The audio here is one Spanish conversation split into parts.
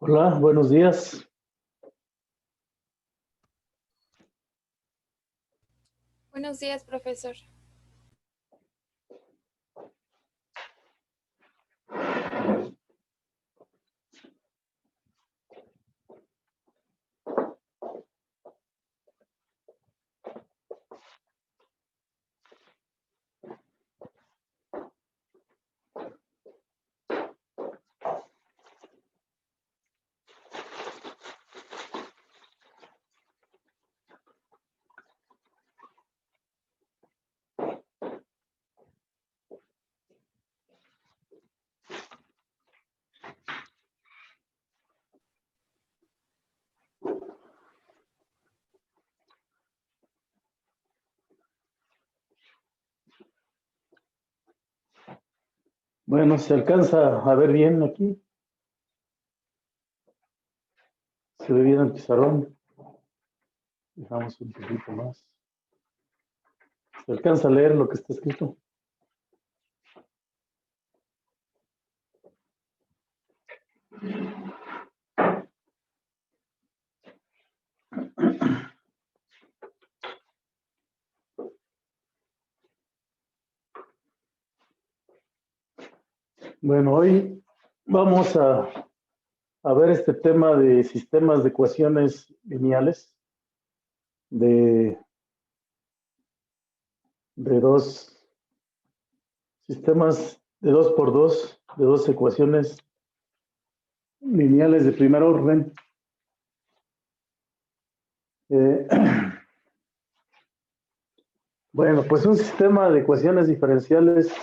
Hola, buenos días. Buenos días, profesor. Bueno, ¿se alcanza a ver bien aquí? ¿Se ve bien el pizarrón? Dejamos un poquito más. ¿Se alcanza a leer lo que está escrito? Bueno, hoy vamos a ver este tema de sistemas de ecuaciones lineales de, de dos sistemas de 2 por 2, de dos ecuaciones lineales de primer orden. Eh, bueno, pues un sistema de ecuaciones diferenciales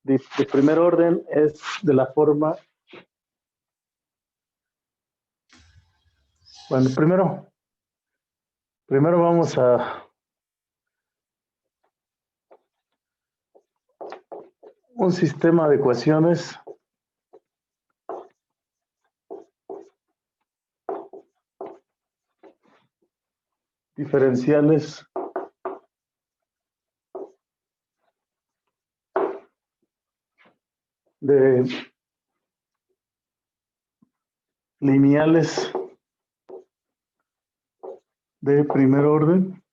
de primer orden es de la forma. Bueno, primero vamos a un sistema de ecuaciones diferenciales de lineales de primer orden.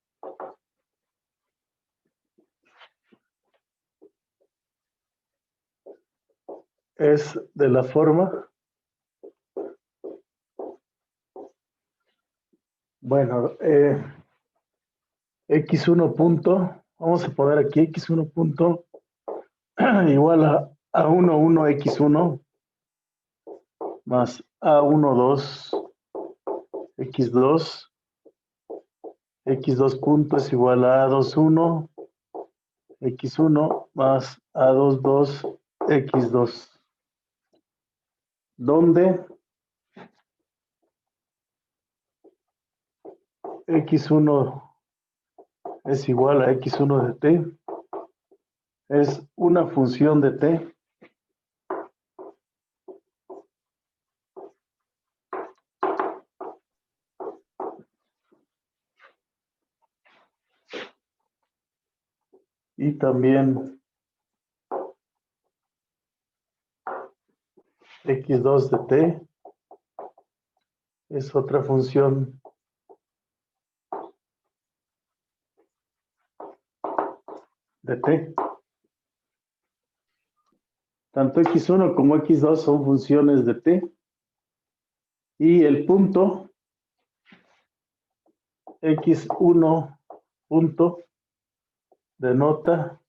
Es de la forma, bueno, x1 punto, vamos a poner aquí x1 punto igual a 1 x1 más a1 2 x2, x2 punto es igual a a2 1 x1 más a2 2 x2, donde x1 es igual a x1 de t, es una función de t y también x2 de t es otra función de t. Tanto x1 como x2 son funciones de t y el punto x1 punto denota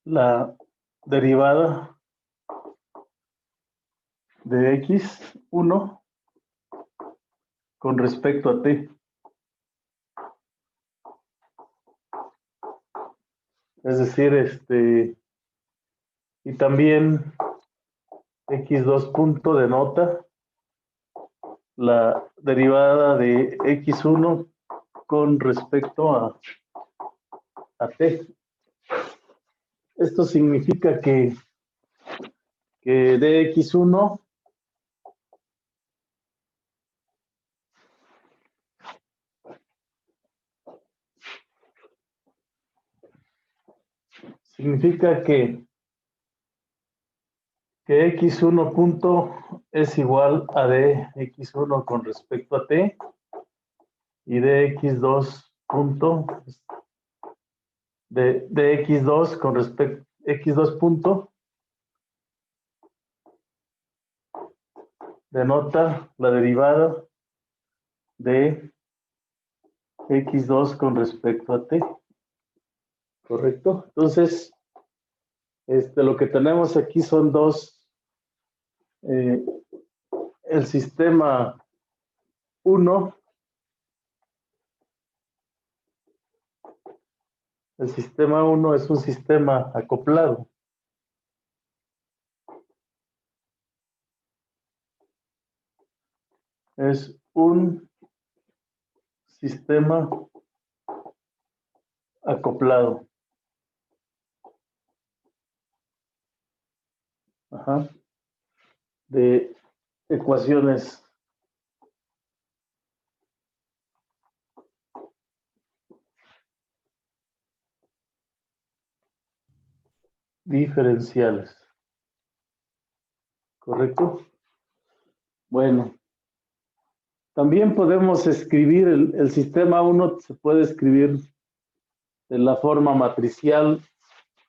la derivada de x1 con respecto a t. Es decir, y también x2 punto denota la derivada de x1 con respecto a t. Esto significa que dx1 significa que x1 punto es igual a dx1 con respecto a t y dx2 punto de dx2 con respecto x2 punto denota la derivada de x2 con respecto a t, ¿correcto? Entonces, lo que tenemos aquí son dos, el sistema 1, el sistema 1 es un sistema acoplado. Es un sistema acoplado. Ajá. De ecuaciones diferenciales. ¿Correcto? Bueno, también podemos escribir el sistema 1, se puede escribir de la forma matricial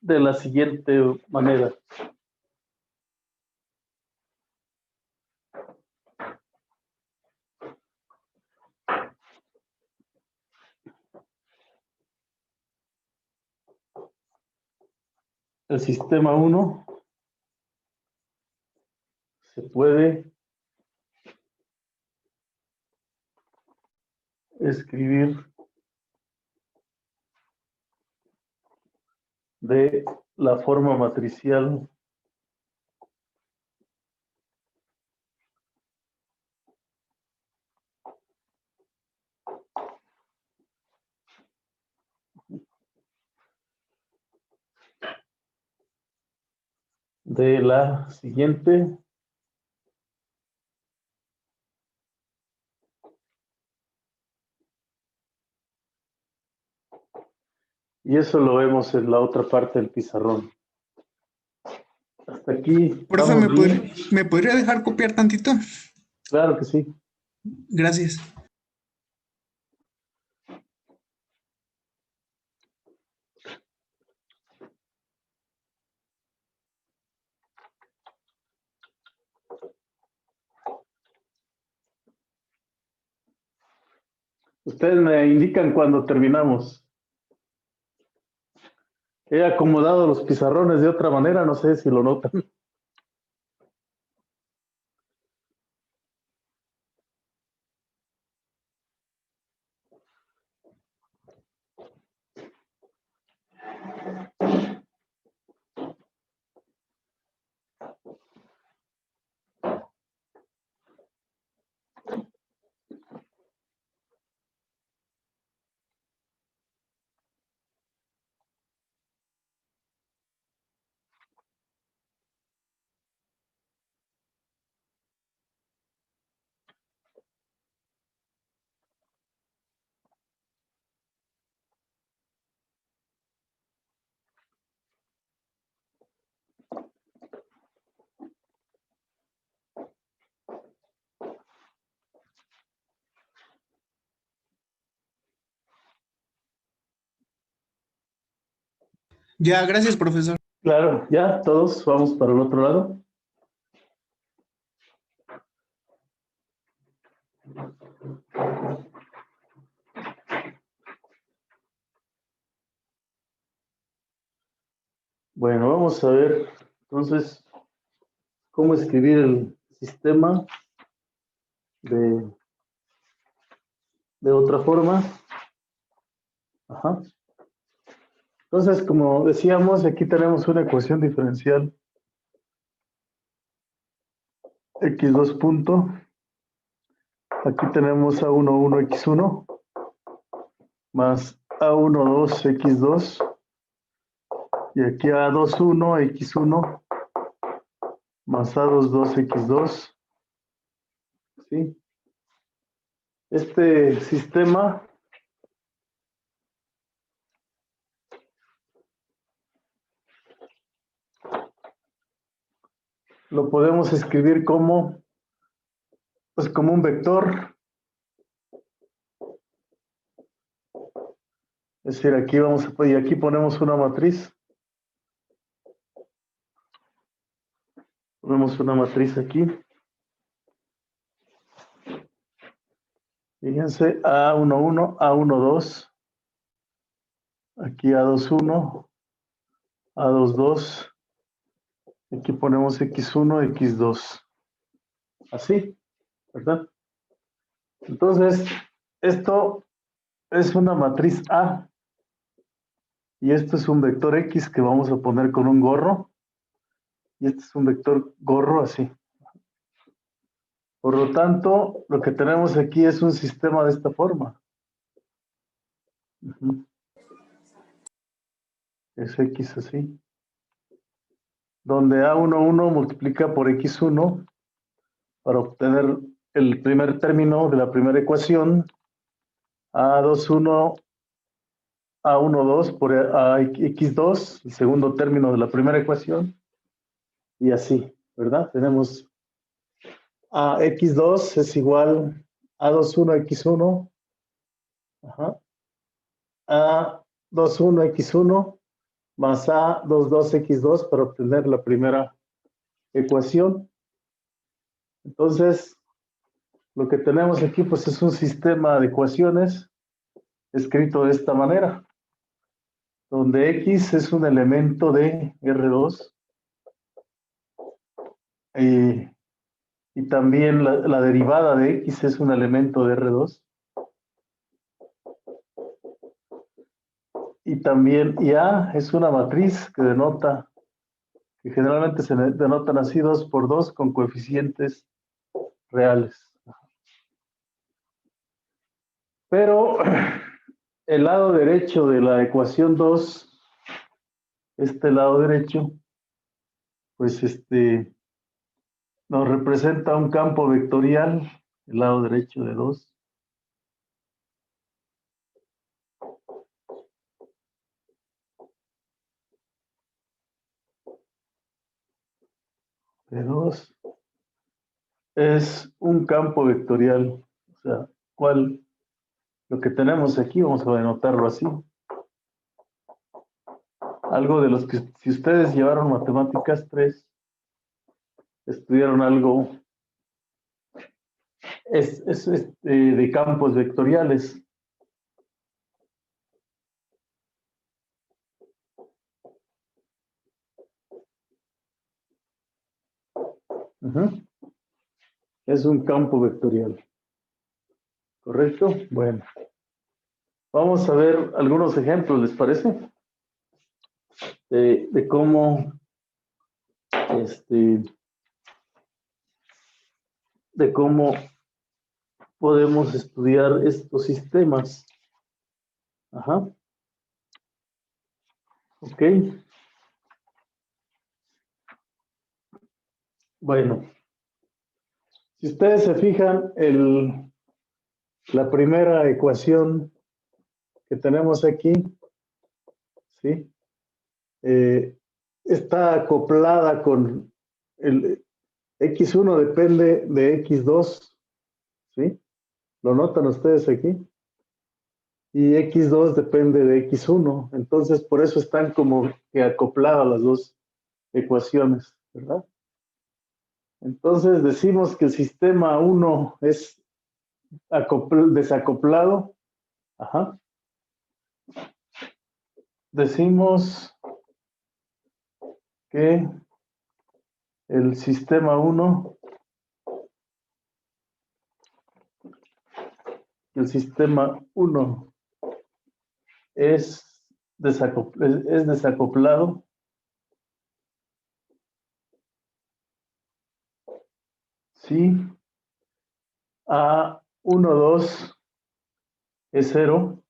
de la siguiente manera. El sistema 1 se puede escribir de la forma matricial de la siguiente. Y eso lo vemos en la otra parte del pizarrón. Hasta aquí. Profe, ¿Estamos bien? ¿me podría dejar copiar tantito? Claro que sí. Gracias. Ustedes me indican cuando terminamos. He acomodado los pizarrones de otra manera, no sé si lo notan. Ya, gracias, profesor. Claro, ya todos vamos para el otro lado. Bueno, vamos a ver entonces cómo escribir el sistema de otra forma. Ajá. Entonces, como decíamos, aquí tenemos una ecuación diferencial x2 punto. Aquí tenemos a11 x1 más a12 x2 y aquí a21 x1 más a22 x2. ¿Sí? Este sistema lo podemos escribir como pues como un vector. Es decir, aquí y aquí ponemos una matriz. Ponemos una matriz aquí. Fíjense, A11, A12. Aquí A21, A22. Aquí ponemos X1, X2. Así, ¿verdad? Entonces, esto es una matriz A. Y esto es un vector X que vamos a poner con un gorro. Y este es un vector gorro así. Por lo tanto, lo que tenemos aquí es un sistema de esta forma. Es X así. Donde A11 multiplica por X1 para obtener el primer término de la primera ecuación. A21, A12 por X2, el segundo término de la primera ecuación. Y así, ¿verdad? Tenemos a X2 es igual a A21 X1, ajá, A21 X1 más A22 X2 para obtener la primera ecuación. Entonces, lo que tenemos aquí pues es un sistema de ecuaciones escrito de esta manera, donde X es un elemento de R2 y también la derivada de X es un elemento de R2. Y también A es una matriz que denota, que generalmente se denotan así 2 por 2 con coeficientes reales. Pero el lado derecho de la ecuación 2, este lado derecho, pues nos representa un campo vectorial, el lado derecho de 2. De 2 es un campo vectorial, o sea, lo que tenemos aquí, vamos a denotarlo así. Algo de los que, si ustedes llevaron matemáticas 3, estudiaron algo, es de campos vectoriales. Es un campo vectorial. ¿Correcto? Bueno. Vamos a ver algunos ejemplos, ¿les parece? De cómo de cómo podemos estudiar estos sistemas. Ajá. Ok. Bueno. Si ustedes se fijan, la primera ecuación que tenemos aquí, ¿sí? Está acoplada con el X1 depende de X2, ¿sí? ¿Lo notan ustedes aquí? Y X2 depende de X1, entonces por eso están como que acopladas las dos ecuaciones, ¿verdad? Entonces decimos que el sistema 1 es desacoplado. Ajá. Decimos que el sistema 1 es desacoplado si A12 es 0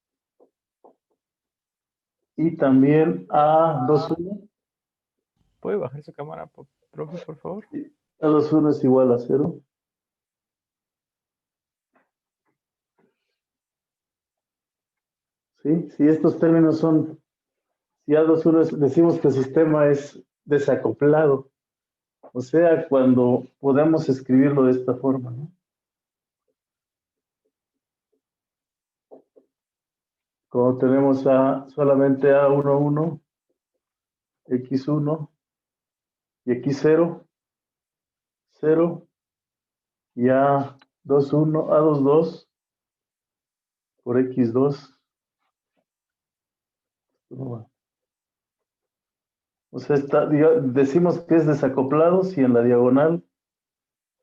y también A21. ¿Puede bajar su cámara, profe, por favor? A21 es igual a 0. ¿Sí? Si estos términos son, si A21 decimos que el sistema es desacoplado, o sea, cuando podemos escribirlo de esta forma, ¿no? como tenemos solamente A11, X1 y X0, 0, y A21, A22 por X2. O sea, decimos que es desacoplados y en la diagonal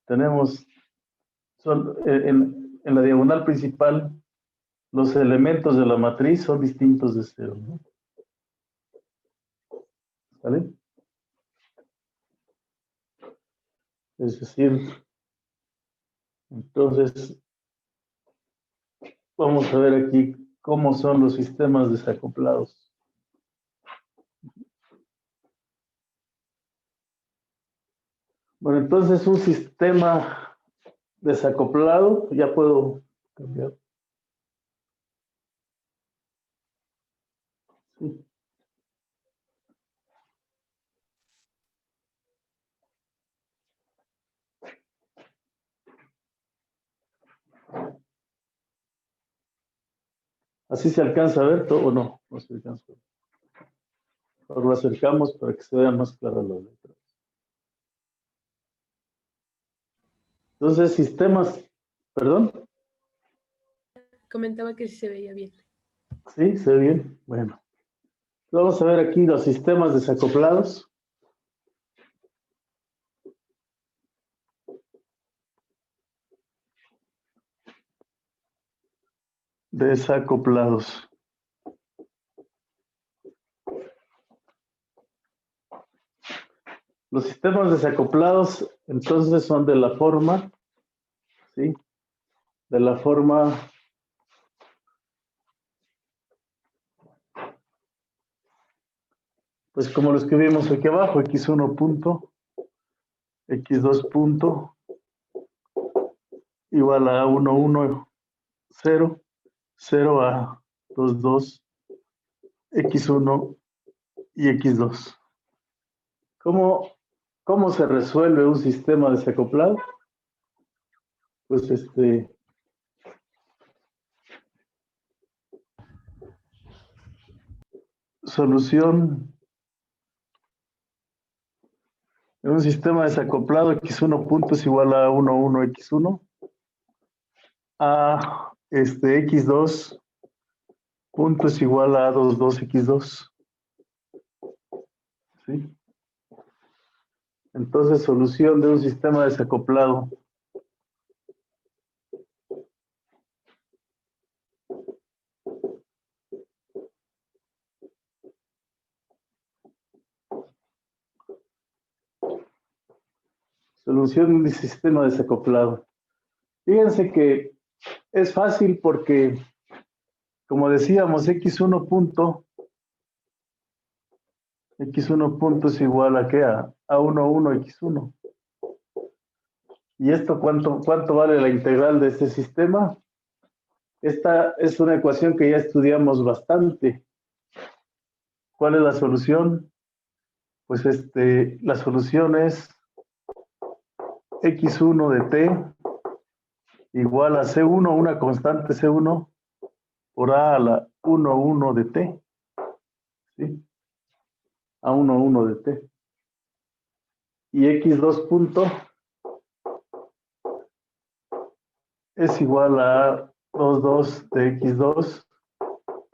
tenemos, en la diagonal principal, los elementos de la matriz son distintos de cero, ¿no? ¿Vale? Es decir, entonces, vamos a ver aquí cómo son los sistemas desacoplados. Bueno, entonces un sistema desacoplado, ya puedo cambiar. Sí. ¿Así se alcanza a ver todo o no? No se alcanza a ver. Ahora lo acercamos para que se vean más claras las letras. Entonces, sistemas, perdón, Comentaba que sí se veía bien. sí, se ve bien. Bueno, vamos a ver aquí los sistemas desacoplados. Desacoplados. Los sistemas desacoplados, entonces, son de la forma, ¿sí? De la forma pues como lo escribimos aquí abajo, x1 punto, x2 punto, igual a 1, 1, 0, 0 a 2, 2, x1 y x2. ¿Cómo se resuelve un sistema desacoplado? Pues solución de un sistema desacoplado, x1 punto es igual a 1, 1, x1, a x2 punto es igual a 2, 2, x2. ¿Sí? Entonces, solución de un sistema desacoplado. Solución de sistema desacoplado. Fíjense que es fácil porque, como decíamos, x1 punto es igual a ¿qué? A 1, 1, x1. ¿Y esto cuánto vale la integral de este sistema? Esta es una ecuación que ya estudiamos bastante. ¿Cuál es la solución? Pues la solución es x1 de t igual a c1, una constante c1, por a la 1, 1 de t. ¿Sí? A 1, 1 de t. Y x2 punto es igual a 2, 2 de x2.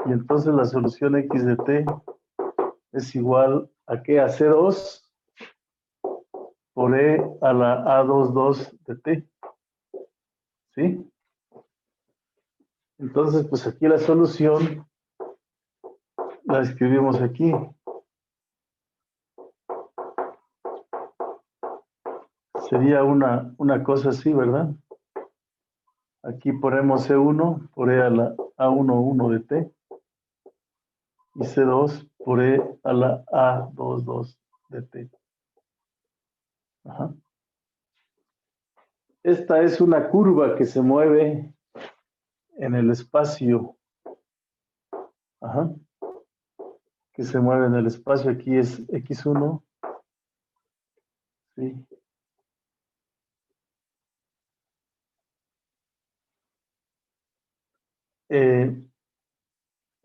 Y entonces la solución x de t es igual a ¿qué? A c2 por e a la a2, 2 de t. ¿Sí? Entonces, pues aquí la solución la escribimos aquí. Sería una cosa así, ¿verdad? Aquí ponemos C1 por E a la A1, 1 de T. Y C2 por E a la A2, 2 de T. Ajá. Esta es una curva que se mueve en el espacio. Ajá. Que se mueve en el espacio. Aquí es X1. Sí.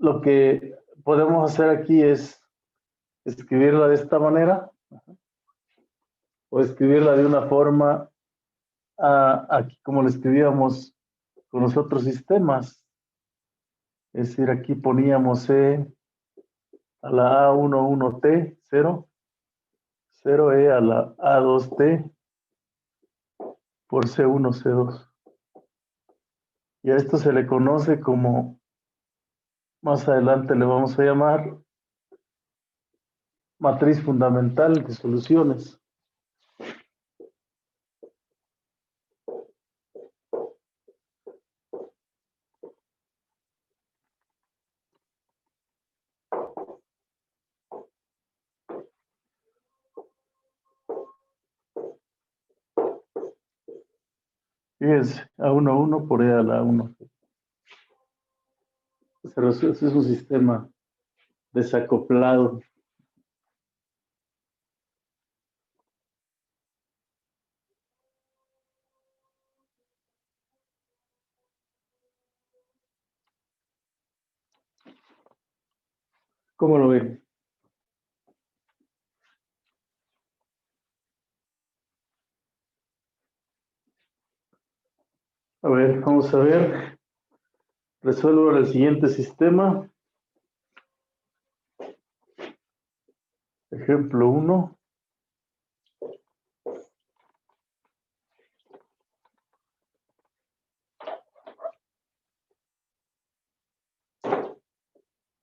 lo que podemos hacer aquí es escribirla de esta manera o escribirla de una forma aquí como lo escribíamos con los otros sistemas. Es decir, aquí poníamos E a la A11T, 0, 0E a la A2T por C1, C2. Y a esto se le conoce como, más adelante le vamos a llamar, matriz fundamental de soluciones. Fíjense, A11 por E a la 1. Es un sistema desacoplado. ¿Cómo lo ven? A ver, vamos a ver. Resuelvo el siguiente sistema. Ejemplo 1.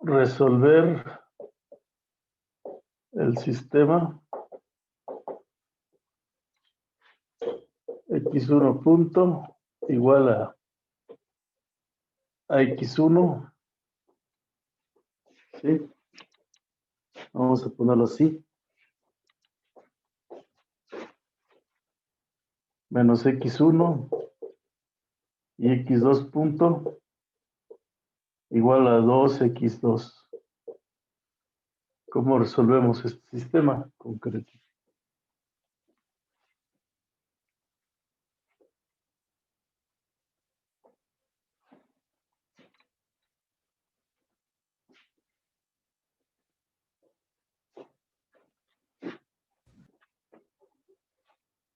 Resolver el sistema x1 punto igual a x1. ¿Sí? Vamos a ponerlo así. Menos x1 y x2 punto igual a 2x2. ¿Cómo resolvemos este sistema concreto?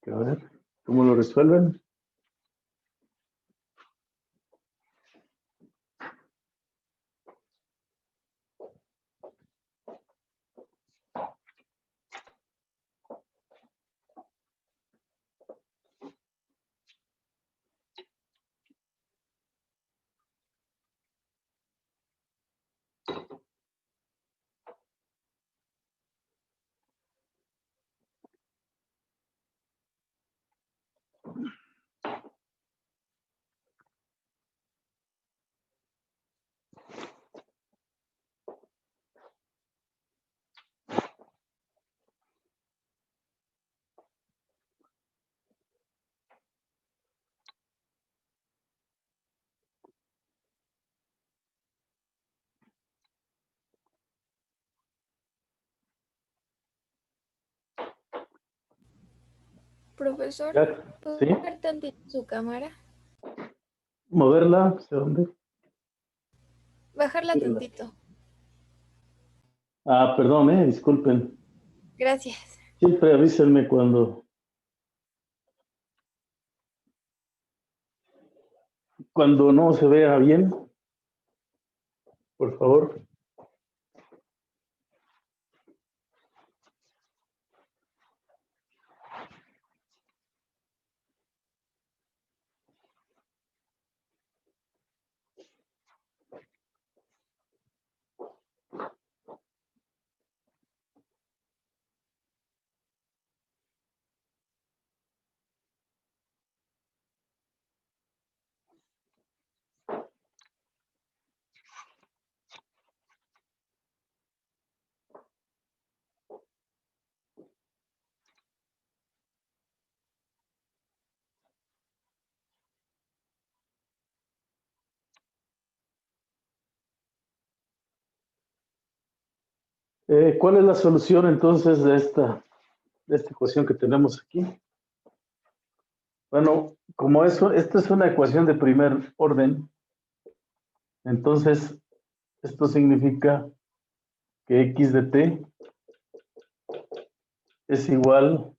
A ver, ¿cómo lo resuelven? Profesor, Ya, ¿puedo ¿sí? ver tantito su cámara? Moverla, ¿hacia dónde? Bajarla Subirla. tantito. Perdón, disculpen. Gracias. Siempre avísenme cuando no se vea bien, por favor. ¿Cuál es la solución entonces de esta ecuación que tenemos aquí? Bueno, como esta es una ecuación de primer orden, entonces Esto significa que x de t es igual,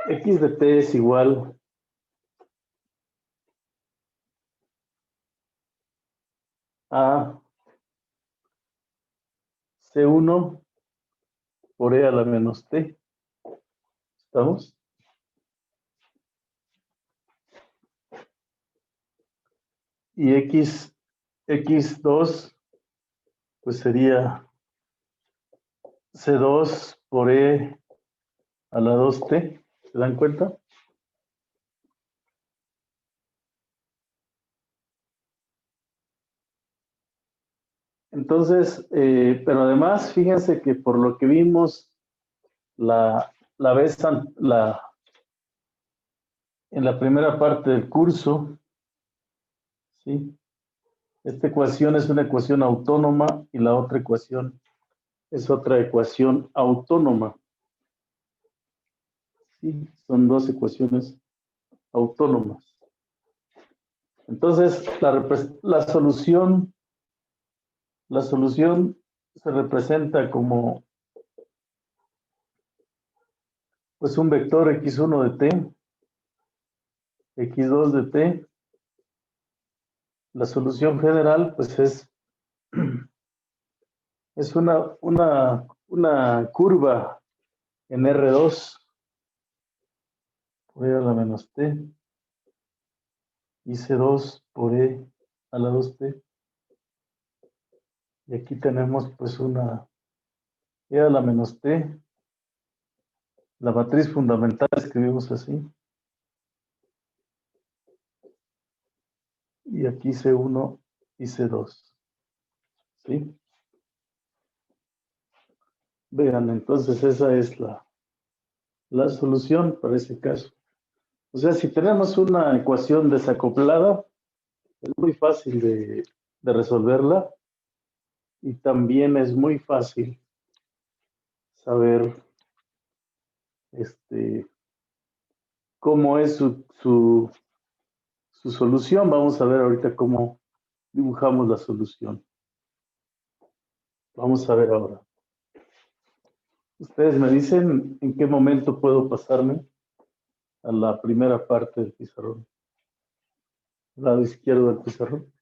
x de t es igual a C1 por e a la menos t. ¿Estamos? Y x2 pues sería C2 por e a la 2t. ¿Se dan cuenta? Entonces, pero además, fíjense que por lo que vimos en la primera parte del curso, ¿sí? Esta ecuación es una ecuación autónoma y la otra ecuación es otra ecuación autónoma. ¿Sí? Son dos ecuaciones autónomas. Entonces, la solución se representa como pues un vector x1 de t, x2 de t. La solución general pues es una curva en R2 por e a la menos t y C2 por e a la 2t. Y aquí tenemos pues una e a la menos t. La matriz fundamental escribimos así. Y aquí C1 y C2. ¿Sí? Vean, entonces esa es la solución para ese caso. O sea, si tenemos una ecuación desacoplada, es muy fácil de resolverla y también es muy fácil saber cómo es su solución. Vamos a ver ahorita cómo dibujamos la solución. Vamos a ver ahora. Ustedes me dicen en qué momento puedo pasarme a la primera parte del pizarrón. Lado izquierdo del pizarrón.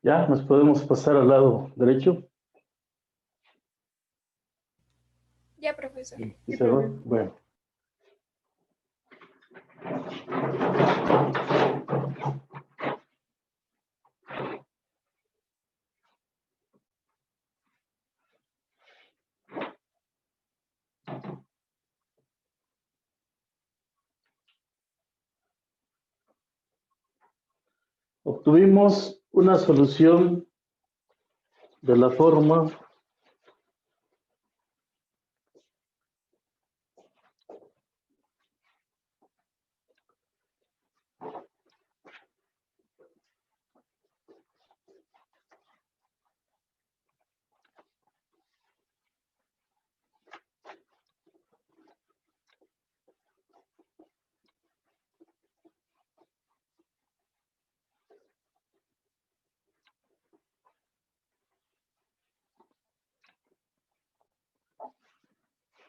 Ya, nos podemos pasar al lado derecho. Ya, profesor. Pizarrón. Bueno. Obtuvimos una solución de la forma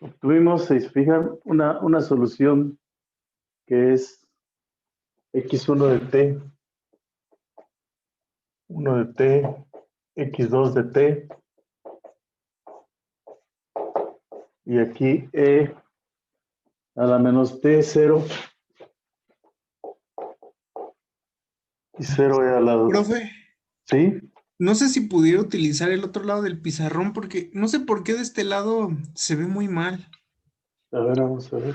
Obtuvimos, si se fijan, una solución que es x1 de t, 1 de t, x2 de t, y aquí e a la menos t, 0, y 0 e al lado. Profe, ¿Sí? no sé si pudiera utilizar el otro lado del pizarrón porque no sé por qué de este lado se ve muy mal. A ver, vamos a ver.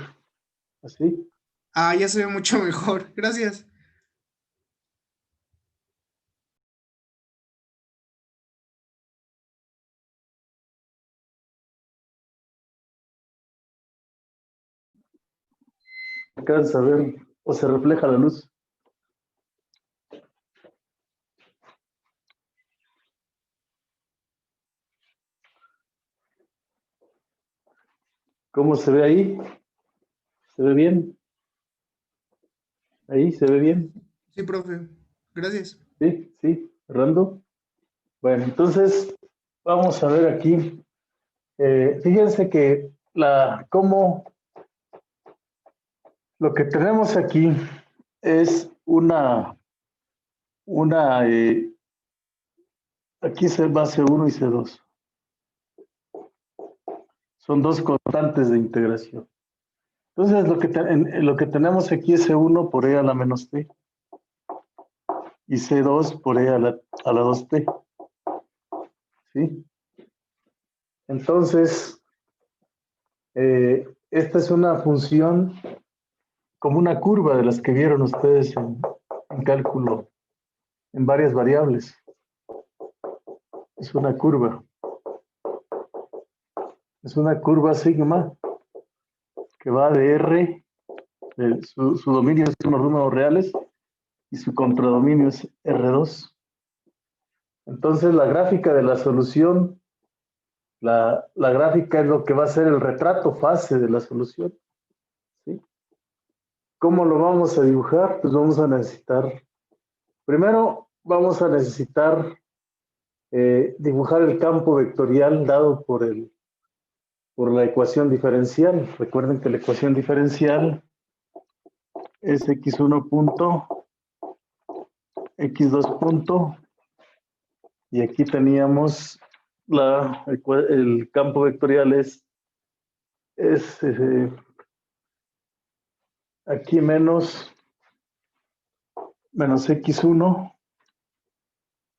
¿Así? Ah, ya se ve mucho mejor. Gracias. ¿Alcanza a ver o se refleja la luz? ¿Cómo se ve ahí? ¿Se ve bien? ¿Ahí se ve bien? Sí, profe. Gracias. Sí, sí, Fernando. Bueno, entonces vamos a ver aquí. Fíjense que lo que tenemos aquí es aquí se va C1 y C2. Son dos constantes de integración. Entonces lo que tenemos aquí es C1 por E a la menos T y C2 por E a la 2T. ¿Sí? Entonces, esta es una función como una curva de las que vieron ustedes en cálculo en varias variables. Es una curva. Es una curva sigma que va de R, su dominio es unos números reales y su contradominio es R2. Entonces la gráfica de la solución, la gráfica es lo que va a ser el retrato fase de la solución. ¿Sí? ¿Cómo lo vamos a dibujar? Pues vamos a necesitar, primero vamos a necesitar dibujar el campo vectorial dado por la ecuación diferencial. Recuerden que la ecuación diferencial es x1 punto, x2 punto, y aquí teníamos el campo vectorial es aquí menos x1,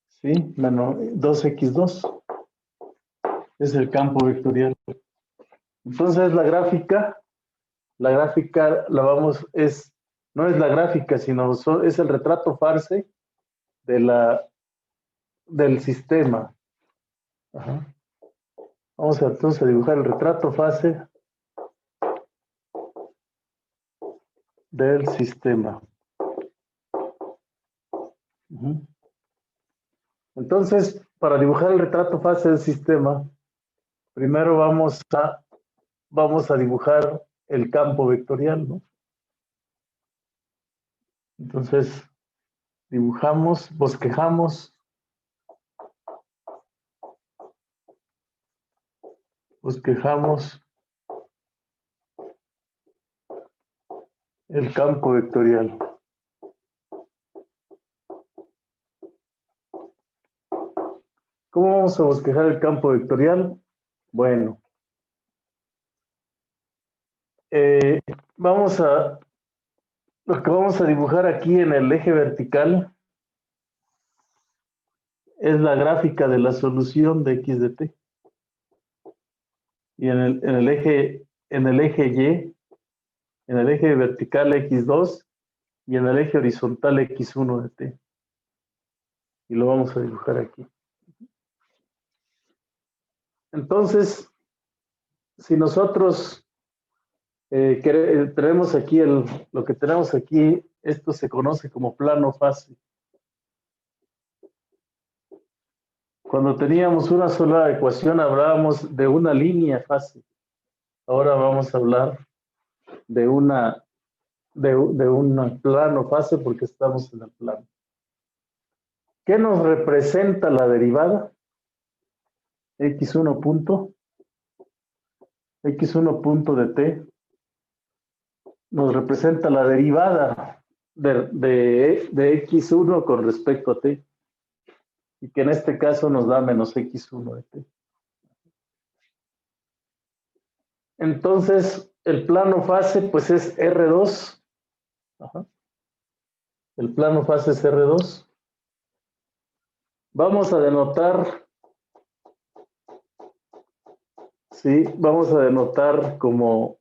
¿sí? Menos 2x2, es el campo vectorial. Entonces la gráfica no es la gráfica, sino es el retrato fase del sistema. Ajá. Vamos entonces a dibujar el retrato fase del sistema. Uh-huh. Entonces, para dibujar el retrato fase del sistema, primero vamos a dibujar el campo vectorial, ¿no? Entonces, bosquejamos el campo vectorial. ¿Cómo vamos a bosquejar el campo vectorial? Bueno, lo que vamos a dibujar aquí en el eje vertical es la gráfica de la solución de x de t. Y en el eje Y, en el eje vertical x2 y en el eje horizontal x1 de t. Y lo vamos a dibujar aquí. Entonces, si nosotros tenemos aquí lo que tenemos aquí, esto se conoce como plano fase. Cuando teníamos una sola ecuación hablábamos de una línea fase. Ahora vamos a hablar de un plano fase porque estamos en el plano. ¿Qué nos representa la derivada? X1 punto X1 punto de T nos representa la derivada de X1 con respecto a T, y que en este caso nos da menos X1 de T. Entonces, el plano fase pues es R2. Ajá. El plano fase es R2. Vamos a denotar, sí, vamos a denotar como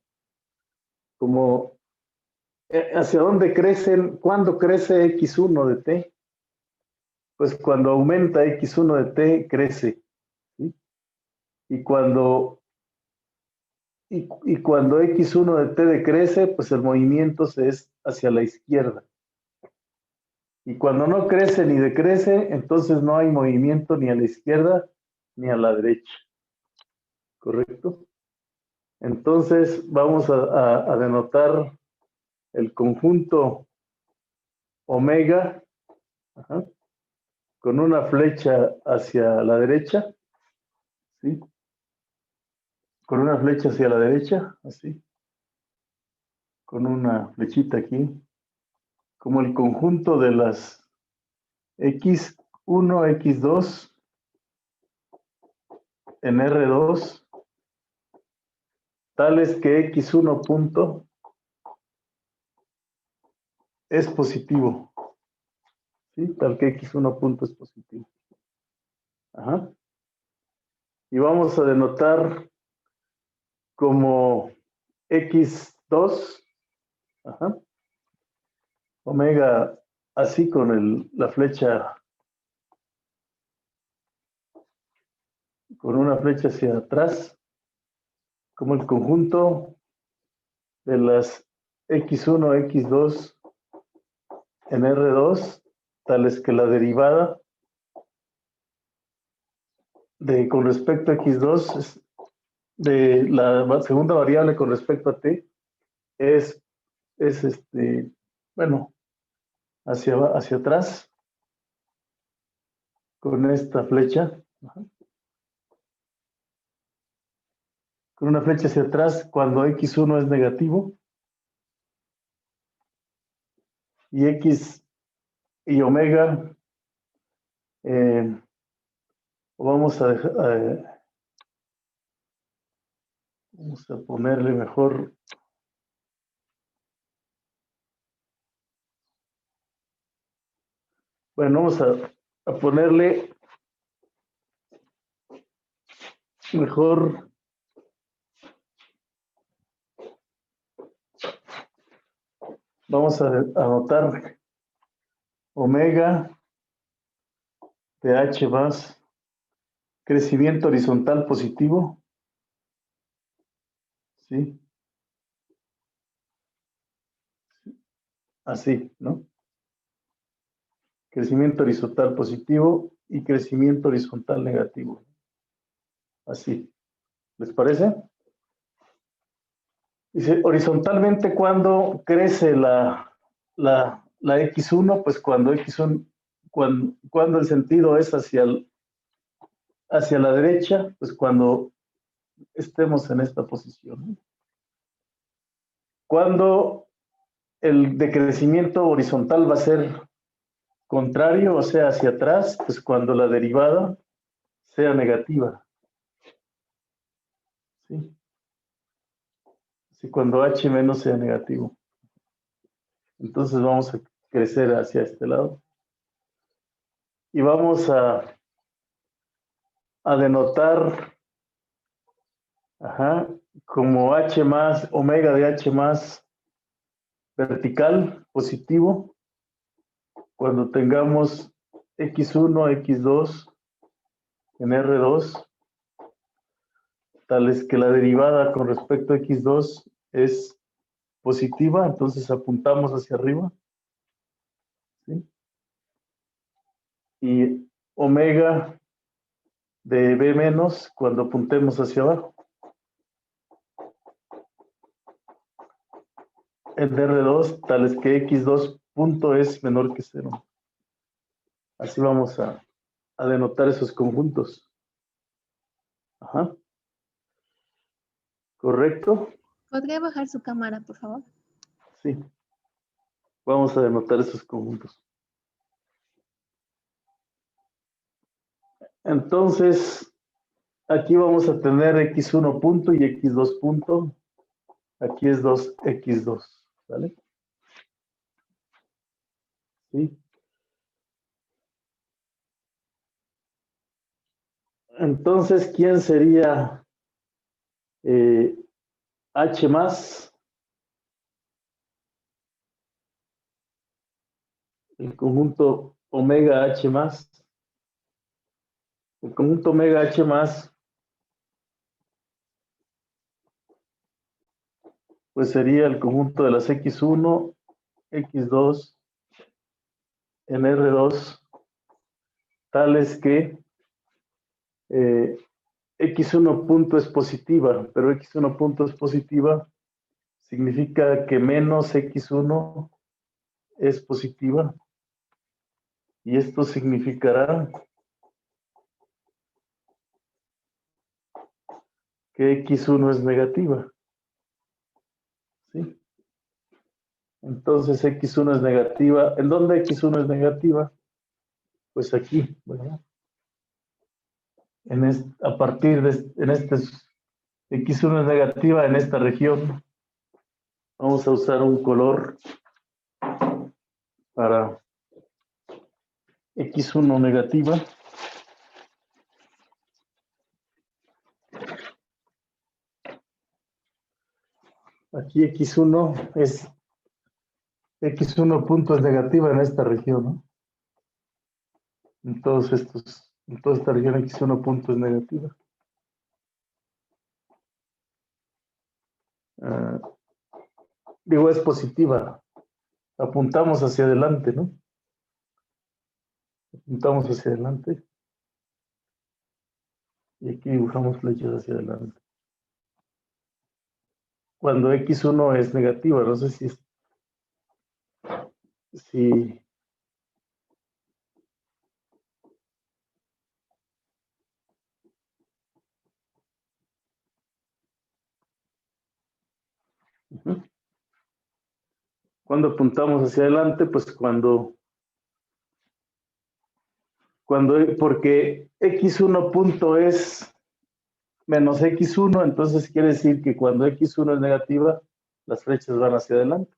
hacia dónde crecen, cuándo crece X1 de T. Pues cuando aumenta X1 de T, crece, ¿sí? Y cuando X1 de T decrece, pues el movimiento es hacia la izquierda. Y cuando no crece ni decrece, entonces no hay movimiento ni a la izquierda ni a la derecha. ¿Correcto? Entonces vamos a denotar el conjunto omega, ajá, con una flecha hacia la derecha, ¿sí? Con una flecha hacia la derecha, así. Con una flechita aquí. Como el conjunto de las X1, X2 en R2, tales que X1 punto es positivo, ¿sí? Tal que X1 punto es positivo. Ajá. Y vamos a denotar como X2, ajá, omega así con la flecha, con una flecha hacia atrás, como el conjunto de las X1, X2 en R2, tales que la derivada con respecto a X2 de la segunda variable con respecto a T es bueno, hacia atrás con esta flecha, ajá, con una flecha hacia atrás cuando X1 es negativo y X y omega vamos a ponerle mejor, bueno, vamos a ponerle mejor vamos a anotar omega de H más crecimiento horizontal positivo, ¿sí? Así, ¿no? Crecimiento horizontal positivo y crecimiento horizontal negativo. Así. ¿Les parece? Dice, horizontalmente, ¿cuándo crece la X1? Pues cuando X1, cuando el sentido es hacia la derecha, pues cuando estemos en esta posición. Cuando el decrecimiento horizontal va a ser contrario, o sea, hacia atrás, pues cuando la derivada sea negativa. ¿Sí? Así cuando H menos sea negativo. Entonces vamos a crecer hacia este lado. Y vamos a denotar, ajá, como H más, omega de H más vertical, positivo, cuando tengamos X1, X2 en R2, tales que la derivada con respecto a X2 es positiva, entonces apuntamos hacia arriba, ¿sí? Y omega de B menos cuando apuntemos hacia abajo. En R2, tales que X2 punto es menor que 0. Así vamos a denotar esos conjuntos. Ajá. ¿Correcto? ¿Podría bajar su cámara, por favor? Sí. Vamos a denotar esos conjuntos. Entonces, aquí vamos a tener x1 punto y x2 punto. Aquí es 2x2, ¿vale? ¿Sí? Entonces, ¿quién sería H más? El conjunto omega H más. El conjunto omega H más, pues sería el conjunto de las x1, x2 en R2, tales que x1 punto es positiva, pero x1 punto es positiva significa que menos x1 es positiva, y esto significará que x1 es negativa, ¿sí? Entonces x1 es negativa. ¿En dónde x1 es negativa? Pues aquí, ¿verdad? A partir de x1 es negativa en esta región. Vamos a usar un color para x1 negativa. Aquí x1 punto es negativa en esta región, ¿no? En toda esta región x1 punto es negativa. Digo, es positiva. Apuntamos hacia adelante, ¿no? Apuntamos hacia adelante. Y aquí dibujamos flechas hacia adelante. Cuando x1 es negativa, no sé si cuando apuntamos hacia adelante, pues porque x1 punto es menos x1, entonces quiere decir que cuando x1 es negativa, las flechas van hacia adelante.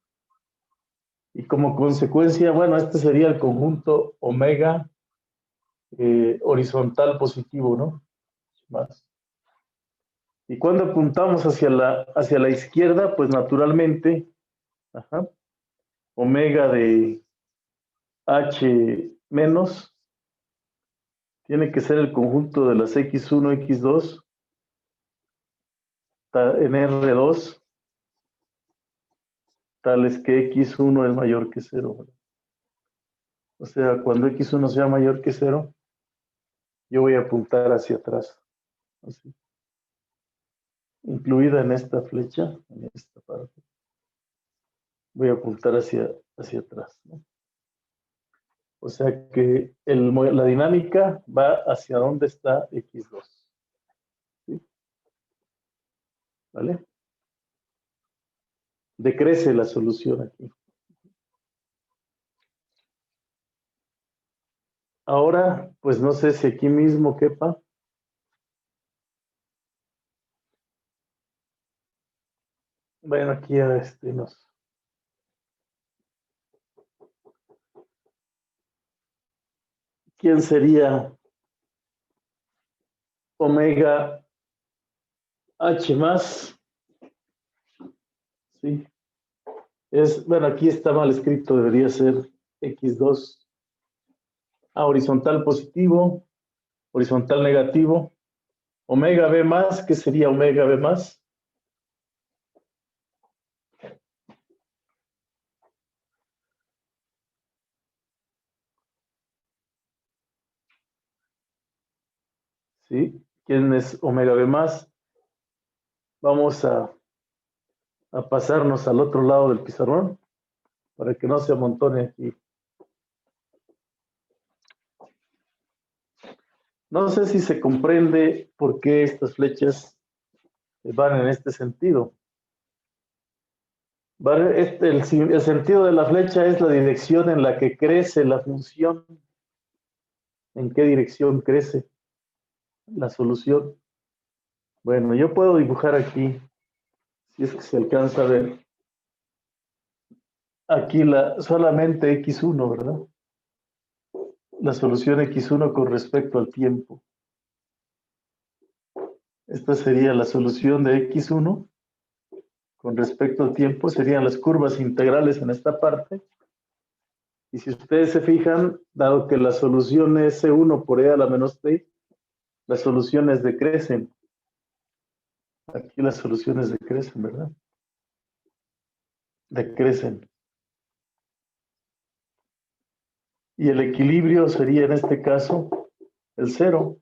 Y como consecuencia, bueno, este sería el conjunto omega horizontal positivo, ¿no? Más. Y cuando apuntamos hacia la izquierda, pues naturalmente, omega de H menos tiene que ser el conjunto de las x1, x2 en R2, tales que x1 es mayor que 0. O sea, cuando x1 sea mayor que 0, yo voy a apuntar hacia atrás. Así. Incluida en esta flecha, en esta parte. Voy a apuntar hacia atrás, ¿no? O sea que la dinámica va hacia donde está x2. ¿Sí? ¿Vale? Decrece la solución aquí. Ahora, pues no sé si aquí mismo quepa. Bueno, aquí a ¿quién sería omega H más? Sí. Bueno, aquí está mal escrito, debería ser x2 a horizontal positivo, horizontal negativo. Omega B más, ¿qué sería omega B más? ¿Sí? ¿Quién es omega B más? Vamos a pasarnos al otro lado del pizarrón para que no se amontone aquí. No sé si se comprende por qué estas flechas van en este sentido. El sentido de la flecha es la dirección en la que crece la función. ¿En qué dirección crece la solución? Bueno, yo puedo dibujar aquí, si es que se alcanza a ver, aquí solamente x1, ¿verdad? La solución x1 con respecto al tiempo. Esta sería la solución de x1 con respecto al tiempo, serían las curvas integrales en esta parte. Y si ustedes se fijan, dado que la solución es S1 por e a la menos t, las soluciones decrecen. Aquí las soluciones decrecen, ¿verdad? Decrecen. Y el equilibrio sería en este caso el 0.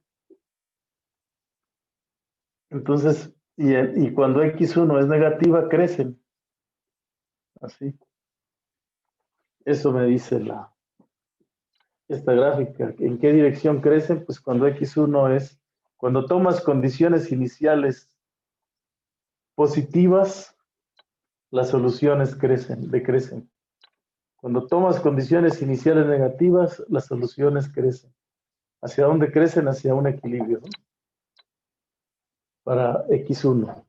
Entonces, y cuando x1 es negativa, crecen. Así. Eso me dice esta gráfica. ¿En qué dirección crecen? Pues cuando x1 cuando tomas condiciones iniciales positivas, las soluciones decrecen. Cuando tomas condiciones iniciales negativas, las soluciones crecen. ¿Hacia dónde crecen? Hacia un equilibrio, ¿no? Para x1.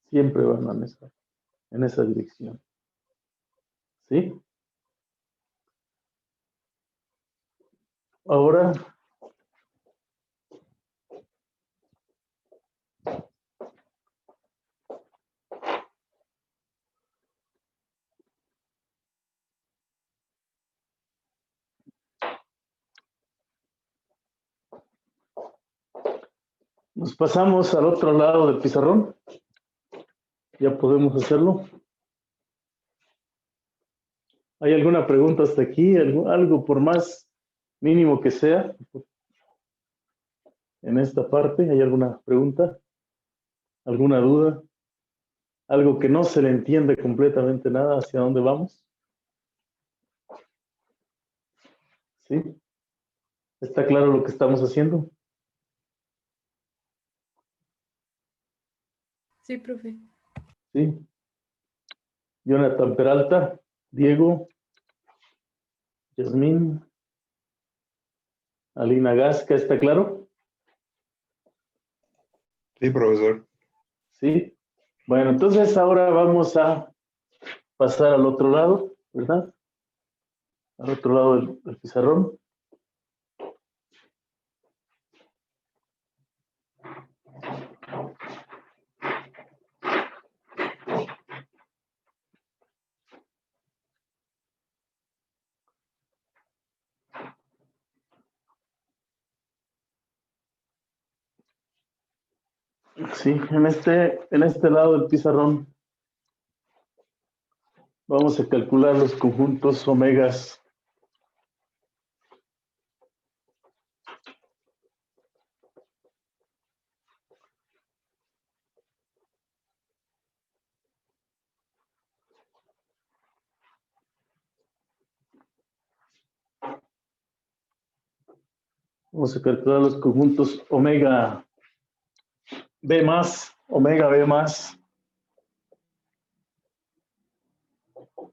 Siempre van en esa dirección. ¿Sí? Ahora, nos pasamos al otro lado del pizarrón. Ya podemos hacerlo. ¿Hay alguna pregunta hasta aquí? ¿Algo por más mínimo que sea? En esta parte, ¿hay alguna pregunta? ¿Alguna duda? ¿Algo que no se le entiende completamente nada? ¿Hacia dónde vamos? ¿Sí? ¿Está claro lo que estamos haciendo? Sí, profe. ¿Sí? Jonathan Peralta, Diego, Yasmín, Alina Gasca, ¿está claro? Sí, profesor. Sí. Bueno, entonces ahora vamos a pasar al otro lado, ¿verdad? Al otro lado del pizarrón. Sí, en este lado del pizarrón vamos a calcular los conjuntos omegas. Vamos a calcular los conjuntos omega B más, omega B más.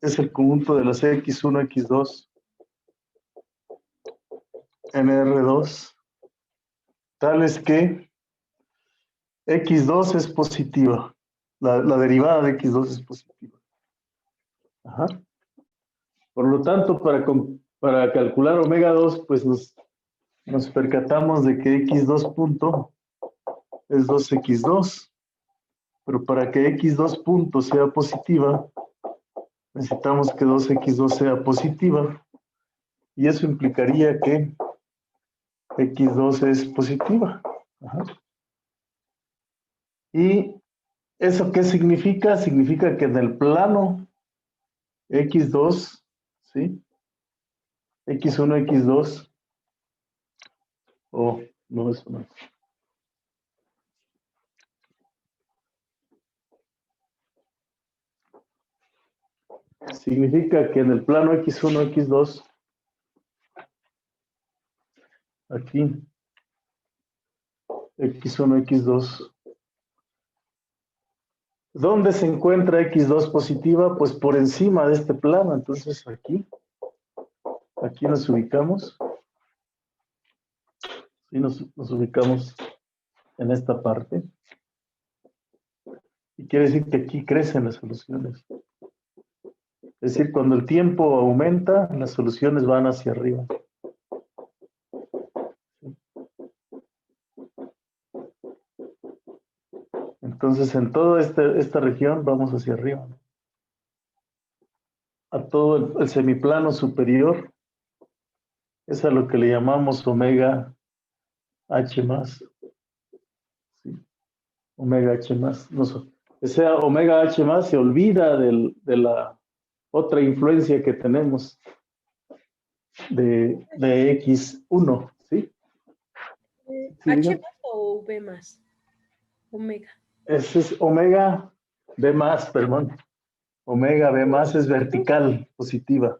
Es el conjunto de las X1, X2, NR2, tales que X2 es positiva. La derivada de X2 es positiva. Ajá. Por lo tanto, para calcular omega 2, pues nos percatamos de que X2 punto es 2X2. Pero para que X2 punto sea positiva, necesitamos que 2X2 sea positiva. Y eso implicaría que X2 es positiva. Ajá. ¿Y eso qué significa? Significa que en el plano X2, ¿sí? X1, X2, no, eso no. Significa que en el plano X1, X2, aquí, X1, X2, ¿Dónde se encuentra X2 positiva? Pues por encima de este plano. Entonces aquí nos ubicamos. Sí, nos ubicamos en esta parte. Y quiere decir que aquí crecen las soluciones. Es decir, cuando el tiempo aumenta, las soluciones van hacia arriba. Entonces, en toda esta región vamos hacia arriba. A todo el semiplano superior es a lo que le llamamos omega H más. ¿Sí? Omega H más. Ese omega H más se olvida de la otra influencia que tenemos de X1. ¿Sí? Sí, ¿H digan. más o V más? Omega. Ese es omega B más, perdón. Omega B más es vertical positiva.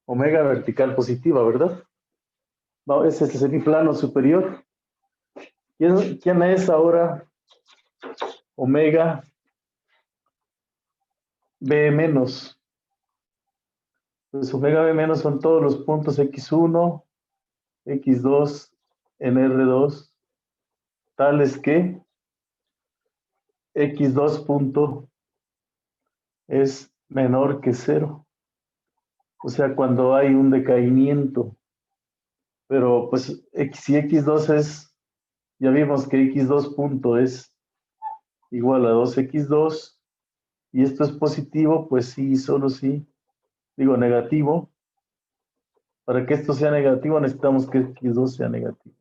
Omega vertical positiva, ¿verdad? No, ese es el semiplano superior. ¿Quién es ahora omega B menos? Pues omega B menos son todos los puntos X1, X2 en R2, tales que X2 punto es menor que 0. O sea, cuando hay un decaimiento. Pero pues si X2 es, ya vimos que X2 punto es igual a 2X2 y esto es positivo, pues sí, solo sí, digo negativo. Para que esto sea negativo necesitamos que X2 sea negativo.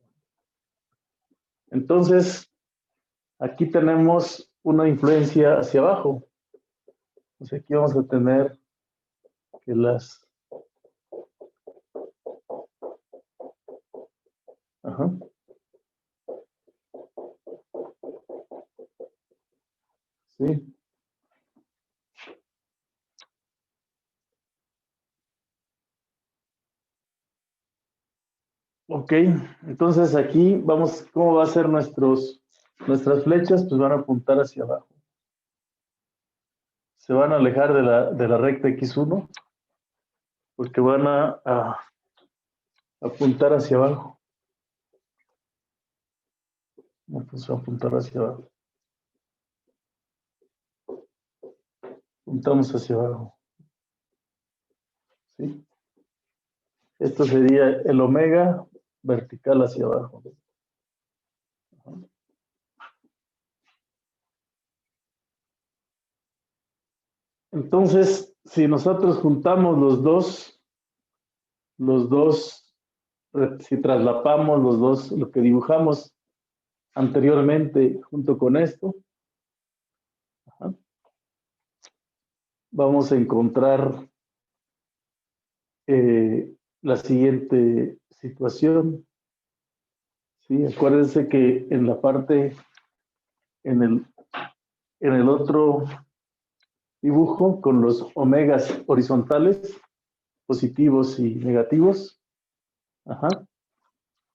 Entonces, aquí tenemos una influencia hacia abajo. Entonces aquí vamos a tener que las... Ajá. Sí. Ok, entonces aquí vamos, ¿cómo va a ser nuestras flechas? Pues van a apuntar hacia abajo. Se van a alejar de la recta X1 porque van a apuntar hacia abajo. Pues a apuntar hacia abajo. Apuntamos hacia abajo. ¿Sí? Esto sería el omega vertical hacia abajo. Entonces, si nosotros juntamos si traslapamos los dos, lo que dibujamos anteriormente junto con esto, vamos a encontrar la siguiente situación. ¿Sí? Acuérdense que en la parte, en el otro dibujo, con los omegas horizontales, positivos y negativos,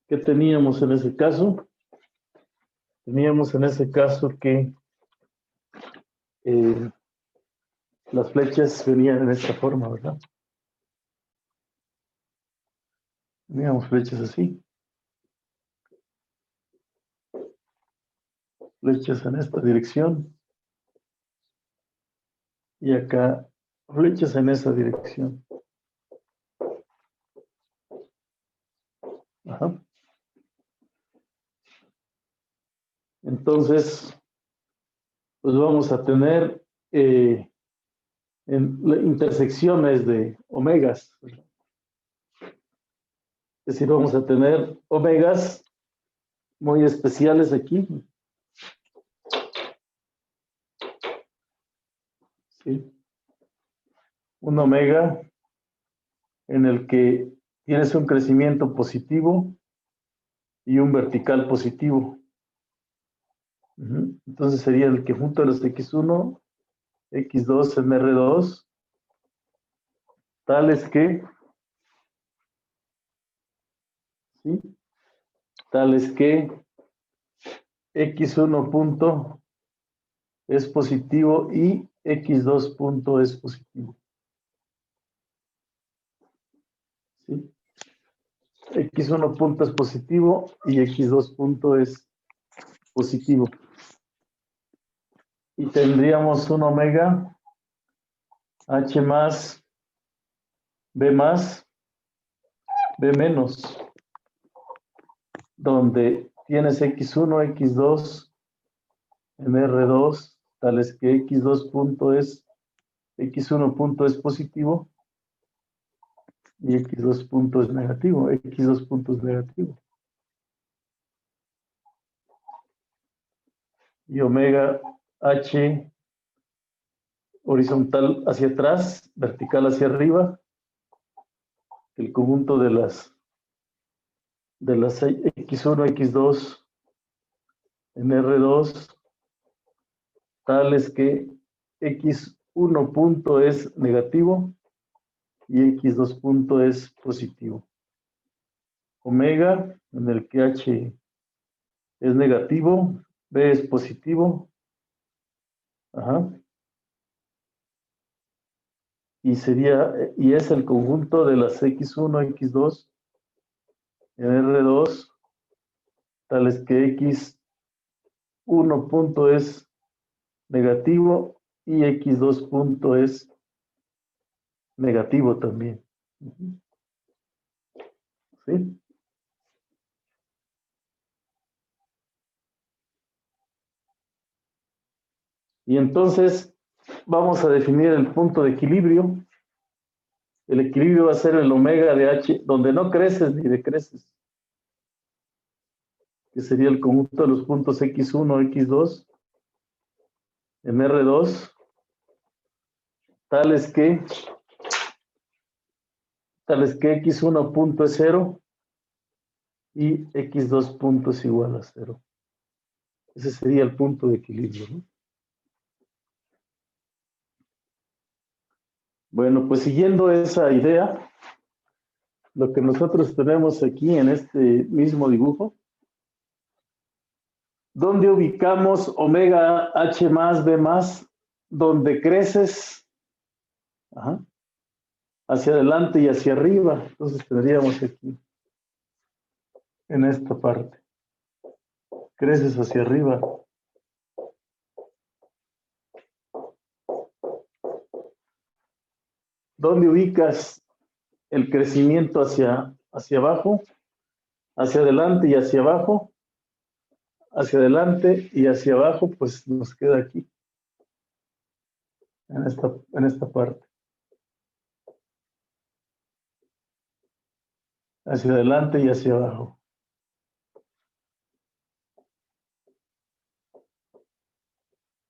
¿qué teníamos en ese caso? Teníamos en ese caso que las flechas venían en esta forma, ¿verdad? Teníamos flechas así. Flechas en esta dirección. Y acá flechas en esa dirección. Ajá. Entonces, pues vamos a tener intersecciones de omegas. Es decir, vamos a tener omegas muy especiales aquí. ¿Sí? Un omega en el que tienes un crecimiento positivo y un vertical positivo. Entonces sería el que junto a los X1, X2 en R2, tales que, ¿sí? Tales que X1 punto es positivo y x2 punto es positivo. ¿Sí? x1 punto es positivo y x2 punto es positivo. Y tendríamos un omega h más b menos, donde tienes x1, x2 en R2, tales que x2 punto es, x1 punto es positivo y x2 punto es negativo, x2 punto es negativo. Y omega h horizontal hacia atrás, vertical hacia arriba, el conjunto de las x1, x2 en R2, tales que x1 punto es negativo y x2 punto es positivo. Omega, en el que h es negativo, b es positivo, ajá, y es el conjunto de las x1, x2 en R2, tales que x1 punto es negativo y x2 punto es negativo también. ¿Sí? Y entonces vamos a definir el punto de equilibrio. El equilibrio va a ser el omega de h, donde no creces ni decreces, que sería el conjunto de los puntos x1, x2 en R2, tales que x1 punto es 0 y x2 punto es igual a 0. Ese sería el punto de equilibrio, ¿no? Bueno, pues siguiendo esa idea, lo que nosotros tenemos aquí en este mismo dibujo, ¿dónde ubicamos omega h más b más? Donde creces, ajá, hacia adelante y hacia arriba. Entonces tendríamos aquí, en esta parte, creces hacia arriba. ¿Dónde ubicas el crecimiento hacia abajo? Hacia adelante y hacia abajo. Hacia adelante y hacia abajo, pues nos queda aquí, en esta parte. Hacia adelante y hacia abajo.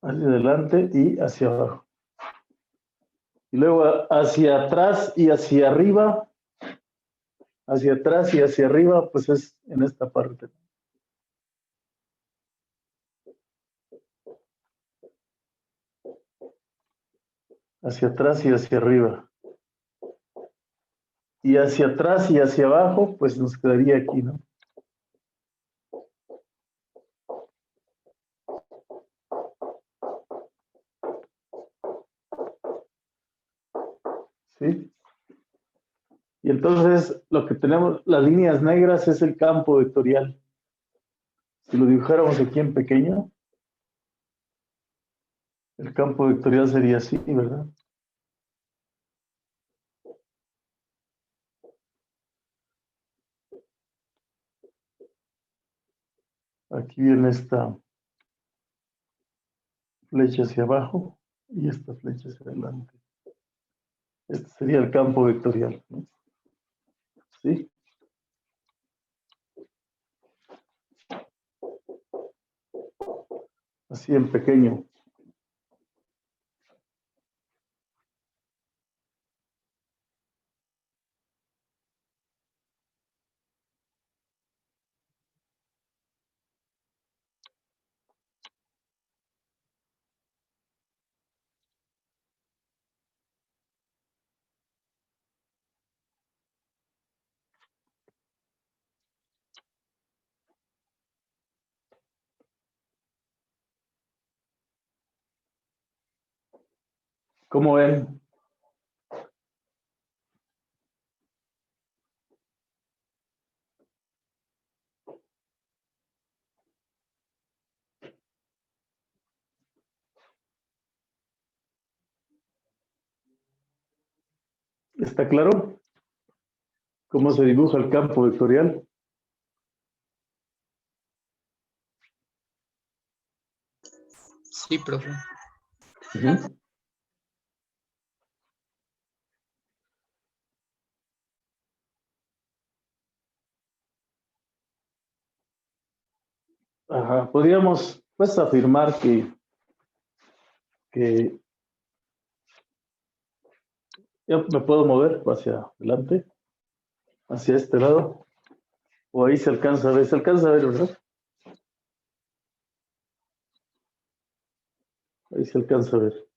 Hacia adelante y hacia abajo. Y luego hacia atrás y hacia arriba. Hacia atrás y hacia arriba, pues es en esta parte. Hacia atrás y hacia arriba. Y hacia atrás y hacia abajo, pues nos quedaría aquí, ¿no? ¿Sí? Y entonces lo que tenemos, las líneas negras es el campo vectorial. Si lo dibujáramos aquí en pequeño, el campo vectorial sería así, ¿verdad? Aquí viene esta flecha hacia abajo y esta flecha hacia adelante. Este sería el campo vectorial, ¿no? ¿Sí? Así en pequeño. ¿Cómo ven? ¿Está claro cómo se dibuja el campo vectorial? Sí, profe. Ujú. Ajá, podríamos pues afirmar que yo me puedo mover hacia adelante, hacia este lado, o ahí se alcanza a ver, ¿verdad? Ahí se alcanza a ver.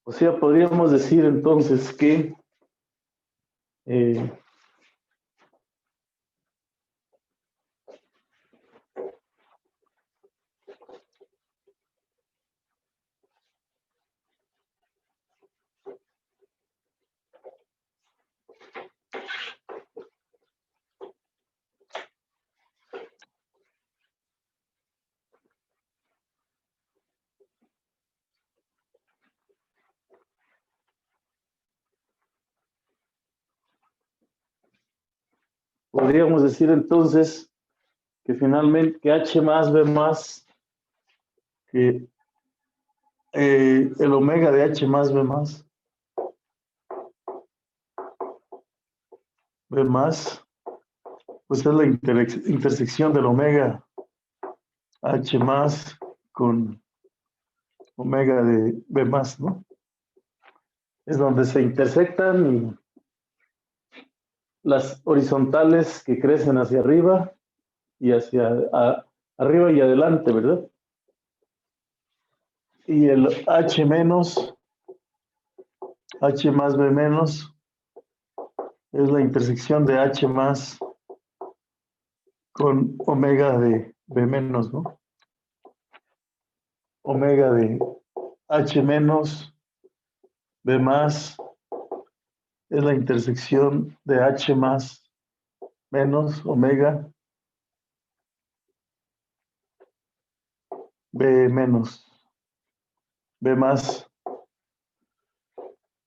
O sea, podríamos decir entonces que eh, podríamos decir entonces que finalmente que H más B más, que el omega de H más B más, pues es la intersección del omega H más con omega de B más, ¿no? Es donde se intersectan y las horizontales que crecen hacia arriba y hacia arriba y adelante, ¿verdad? Y el H menos, H más B menos, es la intersección de H más con omega de B menos, ¿no? Omega de H menos B más es la intersección de H más menos omega B menos B más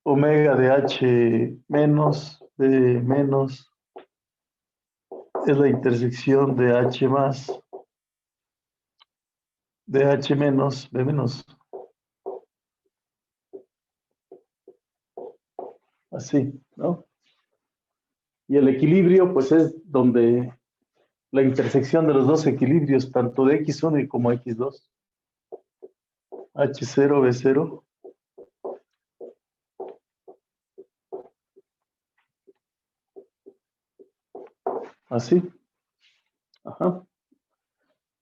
omega de H menos B menos es la intersección de H más de H menos B menos. Así, ¿no? Y el equilibrio, pues es donde la intersección de los dos equilibrios, tanto de X1 como X2. H0, B0. Así. Ajá.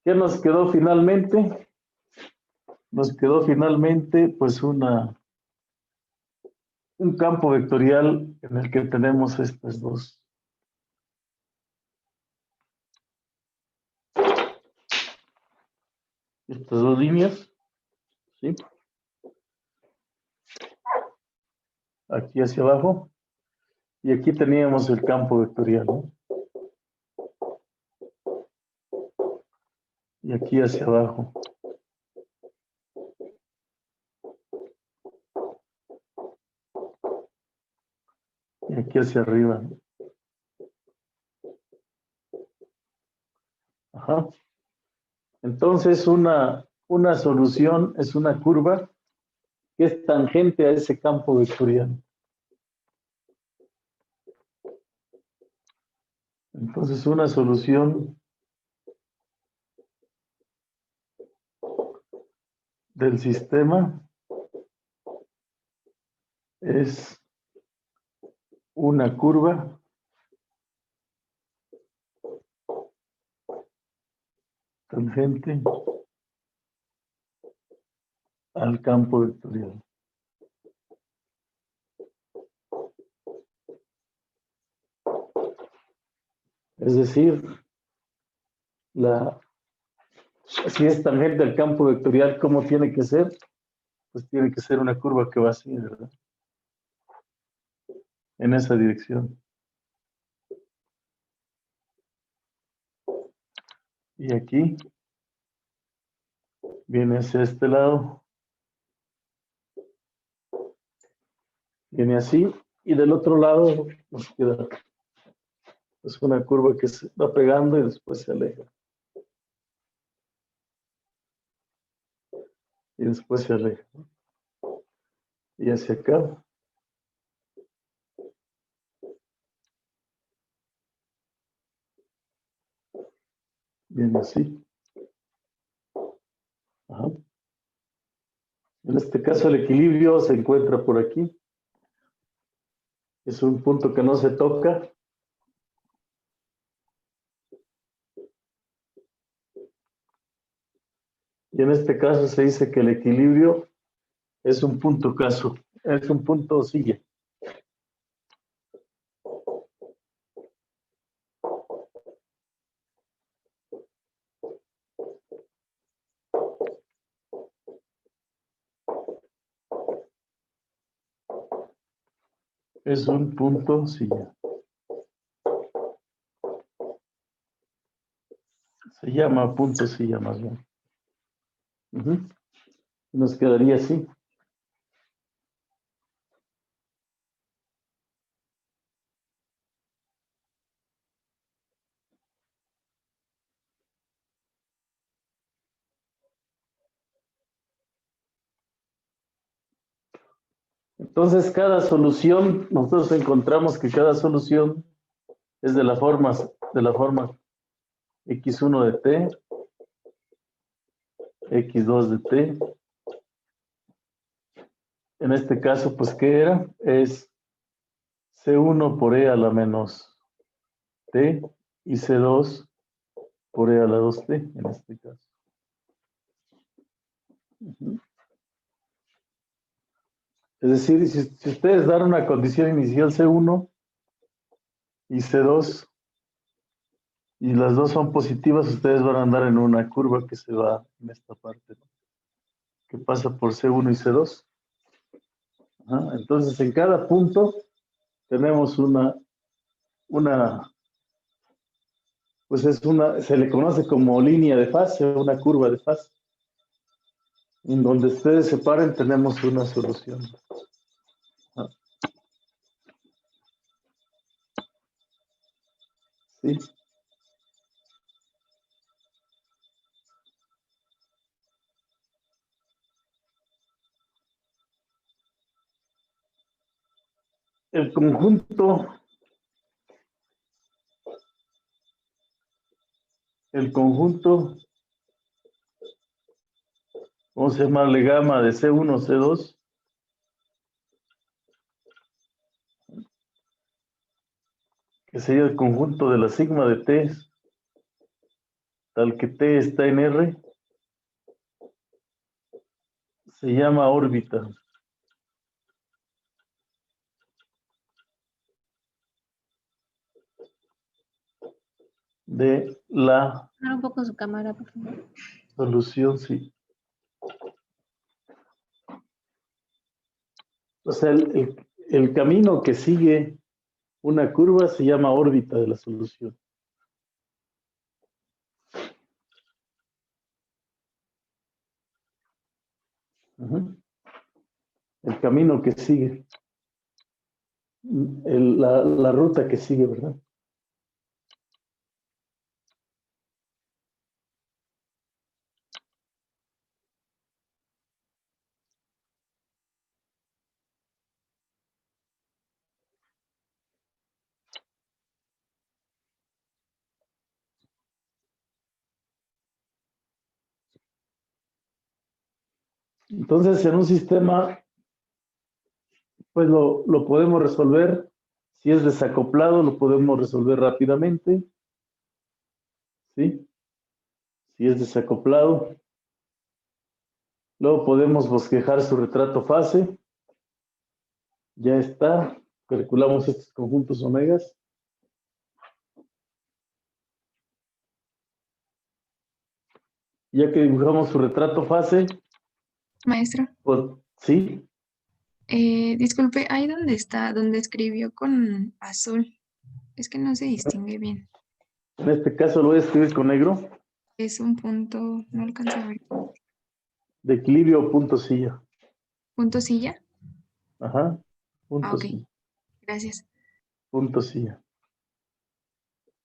¿Qué nos quedó finalmente? Nos quedó finalmente, pues, un campo vectorial en el que tenemos estas dos líneas, ¿sí? Aquí hacia abajo. Y aquí teníamos el campo vectorial, ¿no? Y aquí hacia abajo. Y aquí hacia arriba. Ajá. Entonces, una solución es una curva que es tangente a ese campo vectorial. Entonces, una solución del sistema es una curva tangente al campo vectorial. Es decir, si es tangente al campo vectorial, ¿cómo tiene que ser? pues tiene que ser una curva que va así, ¿verdad? En esa dirección. Y aquí viene hacia este lado. Viene así. Y del otro lado nos queda pues una curva que se va pegando y después se aleja. Y después se aleja. Y hacia acá. Viene así. Ajá. En este caso el equilibrio se encuentra por aquí. Es un punto que no se toca. Y en este caso se dice que el equilibrio es un punto caso, es un punto silla. Es un punto silla. Se llama punto silla más bien. Ujú. Nos quedaría así. Entonces, cada solución, nosotros encontramos que cada solución es de la forma x1 de t, x2 de t. En este caso, pues, ¿qué era? Es c1 por e a la menos t y c2 por e a la 2t, en este caso. Ujú. Es decir, si ustedes dan una condición inicial C1 y C2, y las dos son positivas, ustedes van a andar en una curva que se va en esta parte, ¿no? Que pasa por C1 y C2. Ajá. Entonces, en cada punto tenemos se le conoce como línea de fase, una curva de fase. En donde ustedes se paren tenemos una solución. Ajá. ¿Sí? El conjunto, vamos a llamarle gamma de C1, C2, que sería el conjunto de la sigma de T, tal que T está en R, se llama órbita. De la Bajar un poco su cámara, por favor. solución, sí. O sea, el camino que sigue una curva se llama órbita de la solución. Ujú. El camino que sigue, la ruta que sigue, ¿verdad? Entonces, en un sistema, pues lo podemos resolver. Si es desacoplado, lo podemos resolver rápidamente. ¿Sí? Si es desacoplado. Luego podemos bosquejar su retrato fase. Ya está. Calculamos estos conjuntos omegas. Ya que dibujamos su retrato fase, Maestro, pues ¿Sí? Disculpe, ahí donde está, donde escribió con azul. Es que no se distingue bien. En este caso lo voy a escribir con negro. Es un punto, no alcanzo a ver. De equilibrio o punto silla. ¿Punto silla? Ajá. Ah, Punto ok. silla. Gracias. Punto silla.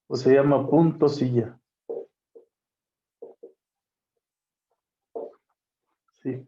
O se llama punto silla. Sí.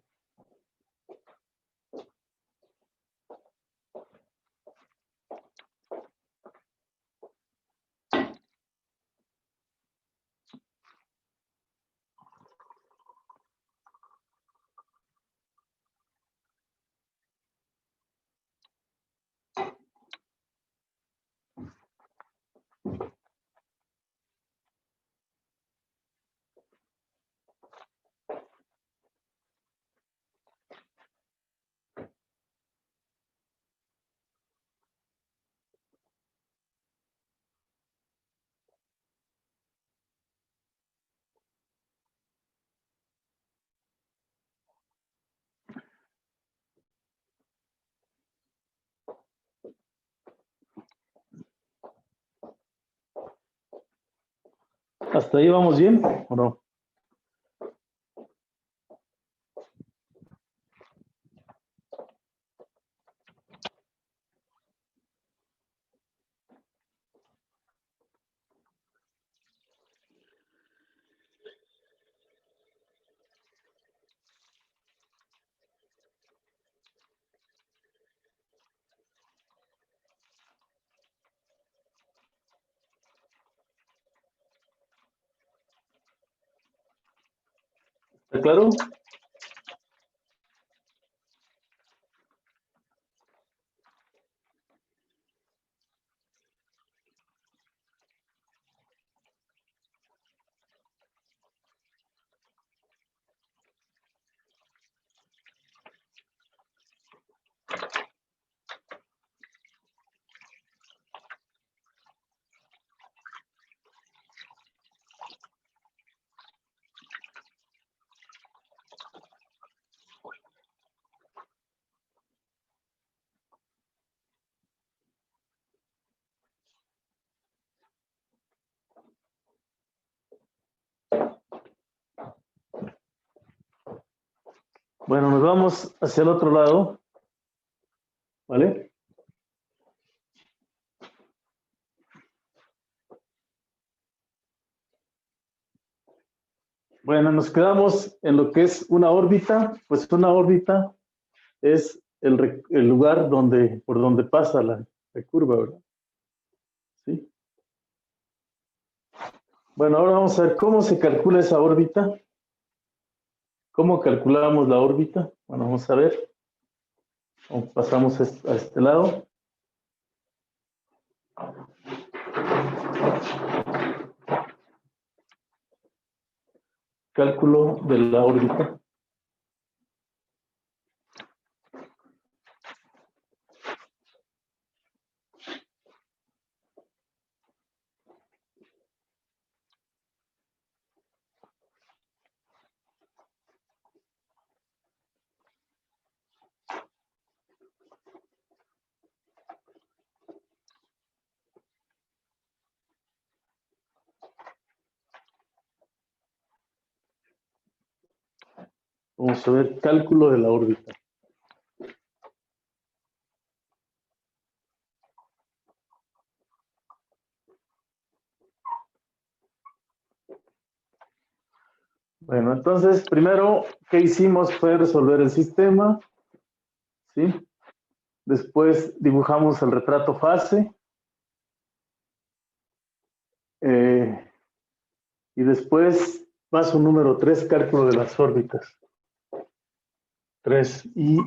¿Hasta ahí vamos bien o no? ¿Está claro? Bueno, nos vamos hacia el otro lado. ¿Vale? Bueno, nos quedamos en lo que es una órbita. Pues una órbita es el lugar por donde pasa la curva, ¿verdad? ¿Sí? Bueno, ahora vamos a ver cómo se calcula esa órbita. ¿Cómo calculamos la órbita? Bueno, vamos a ver. Pasamos a este lado. Cálculo de la órbita. Vamos a ver cálculo de la órbita. Bueno, entonces, primero, ¿qué hicimos? Fue resolver el sistema, ¿sí? Después dibujamos el retrato fase. Y después, paso número 3, cálculo de las órbitas. 3, y.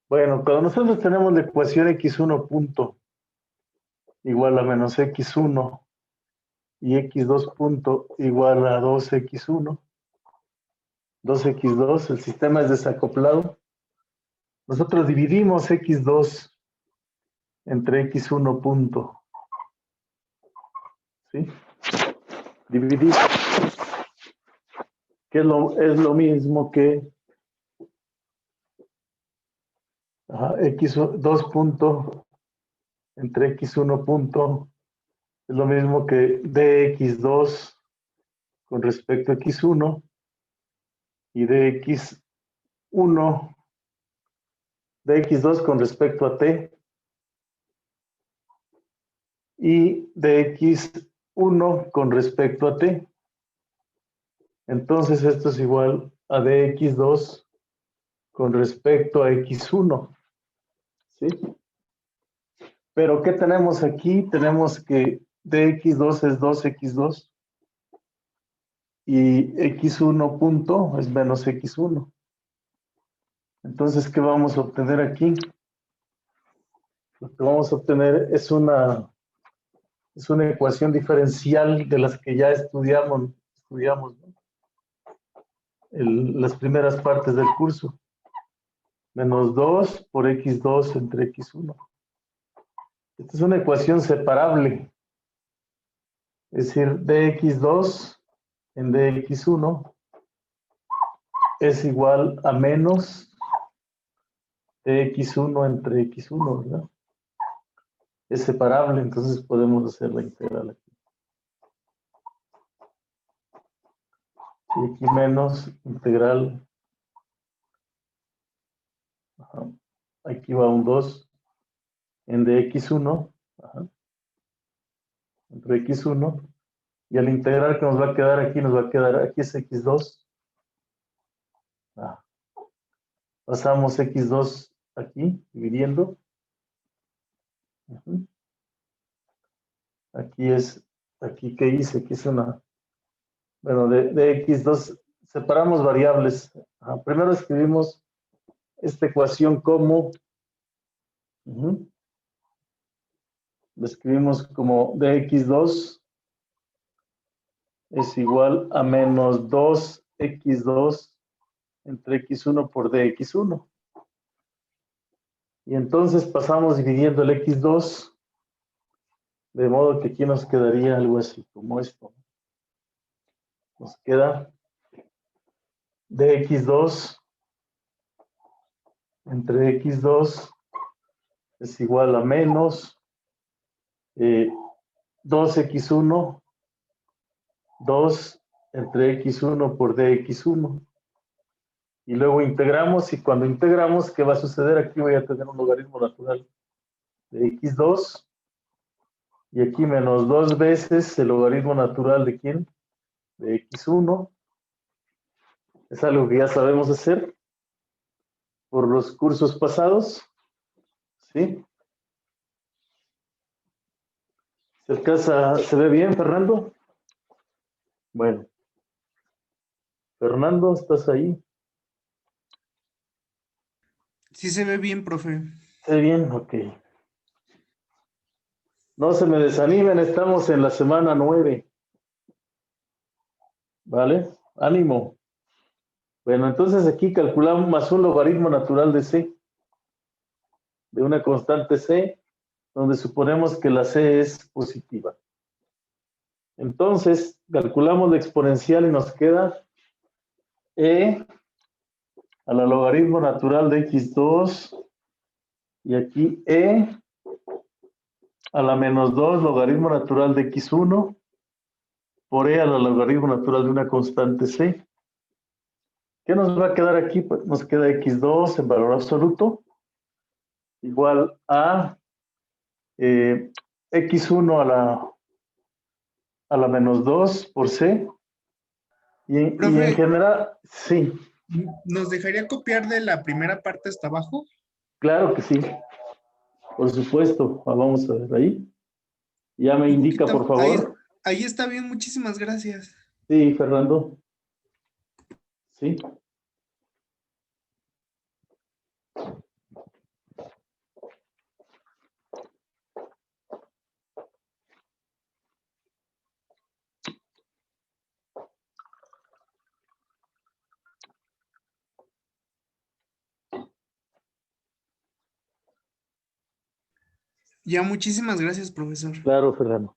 Bueno, cuando nosotros tenemos la ecuación x1 punto igual a menos x1 y x2 punto igual a 2x1, 2x2, el sistema es desacoplado. Nosotros dividimos x2 entre x1 punto, ¿sí? Dividir, que es lo mismo que x2 punto entre x1 punto es lo mismo que dx2 con respecto a x1 y dx2 con respecto a t y dx1 con respecto a t. Entonces esto es igual a dx2 con respecto a x1. ¿Sí? Pero ¿qué tenemos aquí? Tenemos que dx2 es 2x2 y x1 punto es menos x1. Entonces, ¿qué vamos a obtener aquí? Lo que vamos a obtener es una ecuación diferencial de las que ya estudiamos, ¿no? Las primeras partes del curso. Menos 2 por x2 entre x1. Esta es una ecuación separable. Es decir, dx2 en dx1 es igual a menos dx1 entre x1, ¿verdad? Es separable, entonces podemos hacer la integral aquí. Y aquí menos integral. Ajá. Aquí va un 2 en dx1 entre x1. Y al integral que nos va a quedar aquí, aquí es x2. Pasamos x2 aquí, dividiendo. Aquí ¿qué hice? Aquí es una, bueno, de x2 separamos variables. Primero escribimos esta ecuación como, lo escribimos como dx2 es igual a menos 2x2 entre x1 por dx1. Y entonces pasamos dividiendo el x2, de modo que aquí nos quedaría algo así como esto. Nos queda dx2 entre x2 es igual a menos 2x1, 2 entre x1 por dx1. Y luego integramos, y cuando integramos, ¿qué va a suceder? Aquí voy a tener un logaritmo natural de x2, y aquí menos 2 veces el logaritmo natural de ¿quién? De x1. Es algo que ya sabemos hacer por los cursos pasados. ¿Sí? ¿Se ve bien, Fernando? Bueno. Fernando, ¿estás ahí? Sí se ve bien, profe. ¿Se ve bien? Ok. No se me desanimen, estamos en la semana 9. ¿Vale? Ánimo. Bueno, entonces aquí calculamos más un logaritmo natural de C, de una constante C, donde suponemos que la C es positiva. Entonces, calculamos la exponencial y nos queda E a la logaritmo natural de x2, y aquí E a la menos 2 logaritmo natural de x1 por E a la logaritmo natural de una constante C. ¿Qué nos va a quedar aquí? Pues nos queda x2 en valor absoluto igual a x1 a la menos 2 por C. Y en general, sí. ¿Nos dejaría copiar de la primera parte hasta abajo? Claro que sí. Por supuesto. Vamos a ver ahí. Ya me indica, por favor. Ahí está bien, muchísimas gracias. Sí, Fernando. Sí. Ya, muchísimas gracias, profesor. Claro, Fernando.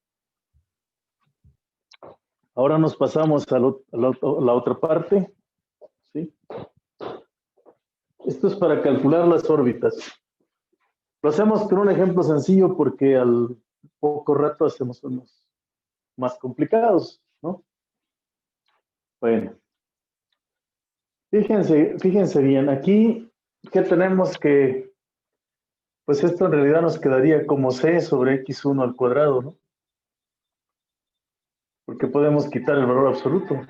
Ahora nos pasamos a la otra parte. ¿Sí? Esto es para calcular las órbitas. Lo hacemos con un ejemplo sencillo porque al poco rato hacemos unos más complicados, ¿no? Bueno, fíjense bien, aquí, ¿qué tenemos que? Pues esto en realidad nos quedaría como c sobre x1 al cuadrado, ¿no? Porque podemos quitar el valor absoluto.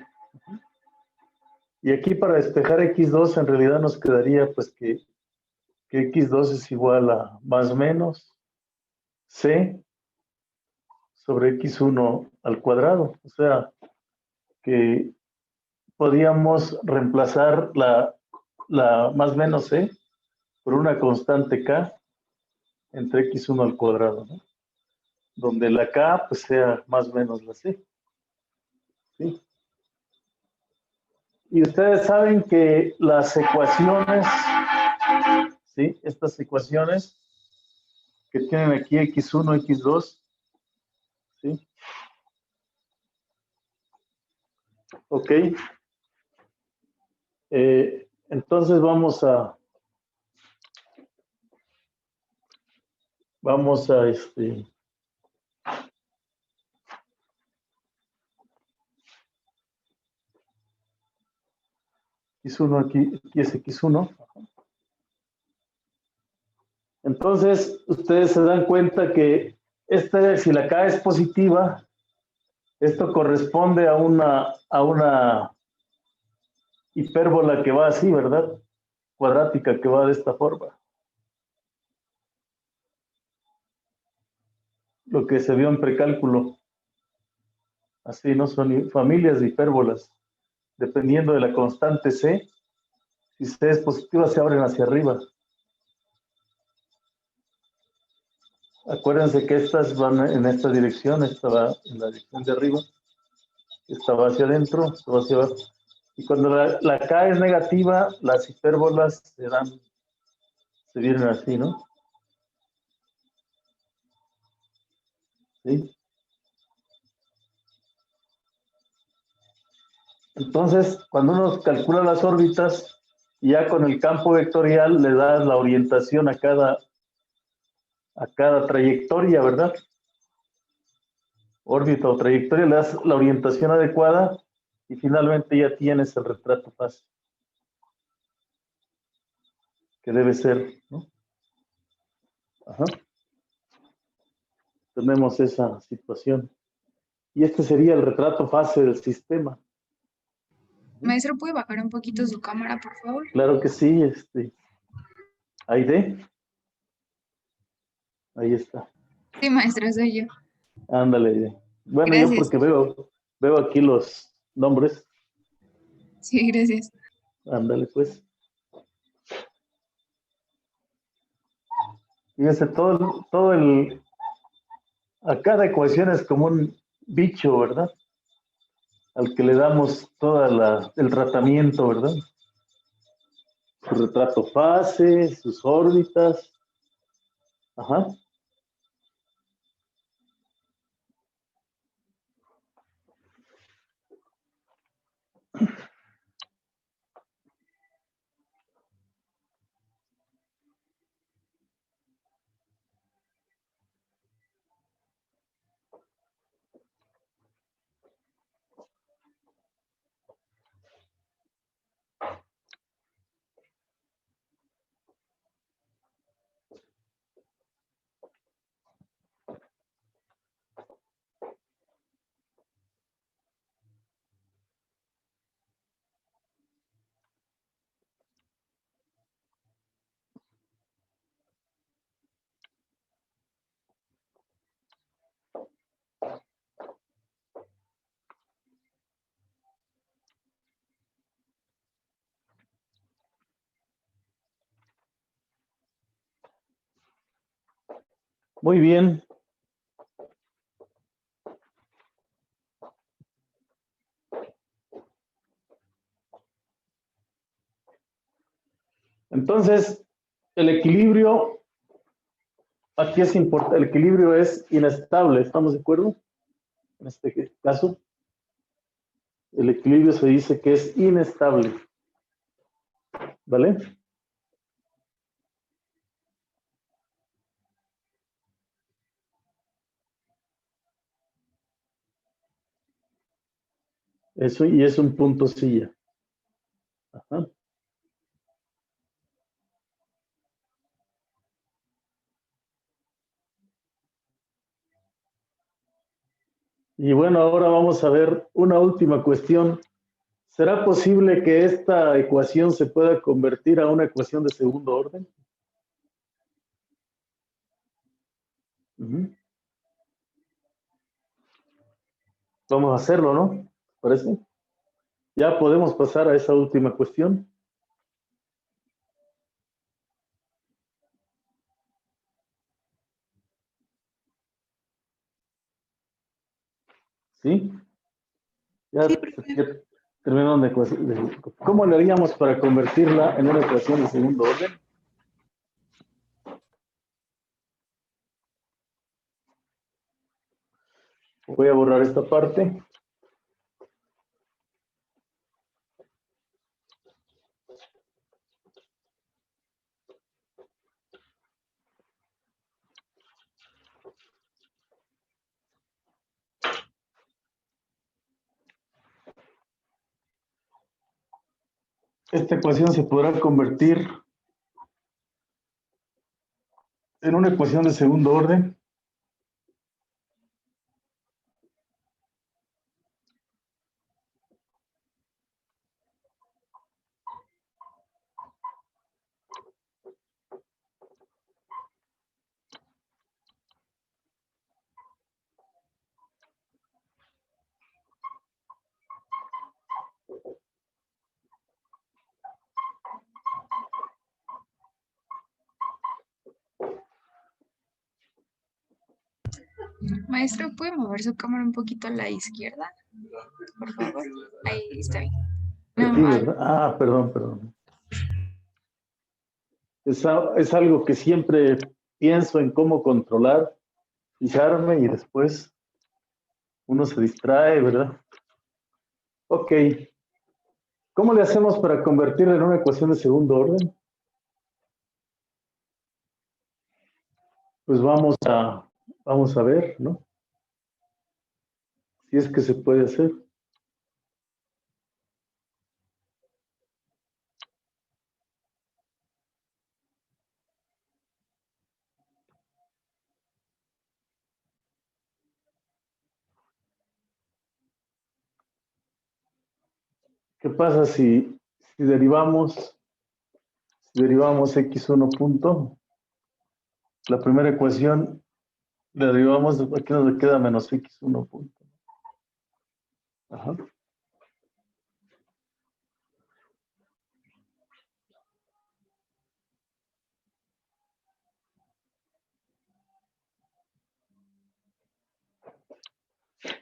Y aquí para despejar x2 en realidad nos quedaría pues que x2 es igual a más o menos c sobre x1 al cuadrado. O sea, que podíamos reemplazar la más o menos c por una constante k entre x1 al cuadrado, ¿no? Donde la k pues sea más o menos la c. ¿Sí? Y ustedes saben que las ecuaciones, ¿sí? Estas ecuaciones que tienen aquí x1, x2, ¿sí? Ok. Entonces vamos a x1 aquí es x1. Entonces, ustedes se dan cuenta que si la k es positiva, esto corresponde a una hipérbola que va así, ¿verdad? Cuadrática que va de esta forma. Lo que se vio en precálculo. Así, ¿no? Son familias de hipérbolas. Dependiendo de la constante c, si c es positiva, se abren hacia arriba. Acuérdense que estas van en esta dirección, esta va en la dirección de arriba, esta va hacia adentro, esta va hacia abajo. Y cuando la K es negativa, las hipérbolas se vienen así, ¿no? ¿Sí? Entonces, cuando uno calcula las órbitas, ya con el campo vectorial le das la orientación a cada trayectoria, ¿verdad? Órbita o trayectoria, le das la orientación adecuada y finalmente ya tienes el retrato fácil. Que debe ser, ¿no? Ajá. Tenemos esa situación. Y este sería el retrato fase del sistema. Maestro, ¿puede bajar un poquito su cámara, por favor? Claro que sí, Aide. Ahí está. Sí, maestro, soy yo. Ándale, Aide. Bueno, yo Gracias. porque veo aquí los nombres. Sí, gracias. Ándale, pues. Fíjense, a cada ecuación es como un bicho, ¿verdad? Al que le damos el tratamiento, ¿verdad? Su retrato fase, sus órbitas. Ajá. Muy bien. Entonces, el equilibrio, aquí es importante, el equilibrio es inestable, ¿estamos de acuerdo? En este caso, el equilibrio se dice que es inestable, ¿vale? Eso y es un punto silla. Ajá. Y bueno, ahora vamos a ver una última cuestión. ¿Será posible que esta ecuación se pueda convertir a una ecuación de segundo orden? Ujú. Vamos a hacerlo, ¿no? ¿Parece? Ya podemos pasar a esa última cuestión. ¿Sí? Ya Sí, profe. terminaron de ecuación. ¿Cómo le haríamos para convertirla en una ecuación de segundo orden? Voy a borrar esta parte. Esta ecuación se podrá convertir en una ecuación de segundo orden. Maestro, ¿puede mover su cámara un poquito a la izquierda? Por favor. Ahí está bien. Aquí, No, ¿verdad? Ah, perdón. Es algo que siempre pienso en cómo controlar, fijarme y después uno se distrae, ¿verdad? Ok. ¿Cómo le hacemos para convertirla en una ecuación de segundo orden? Pues vamos a ver, ¿no? Si es que se puede hacer. ¿Qué pasa si derivamos x1 punto? La primera ecuación la derivamos, aquí nos queda menos x1 punto. Ajá.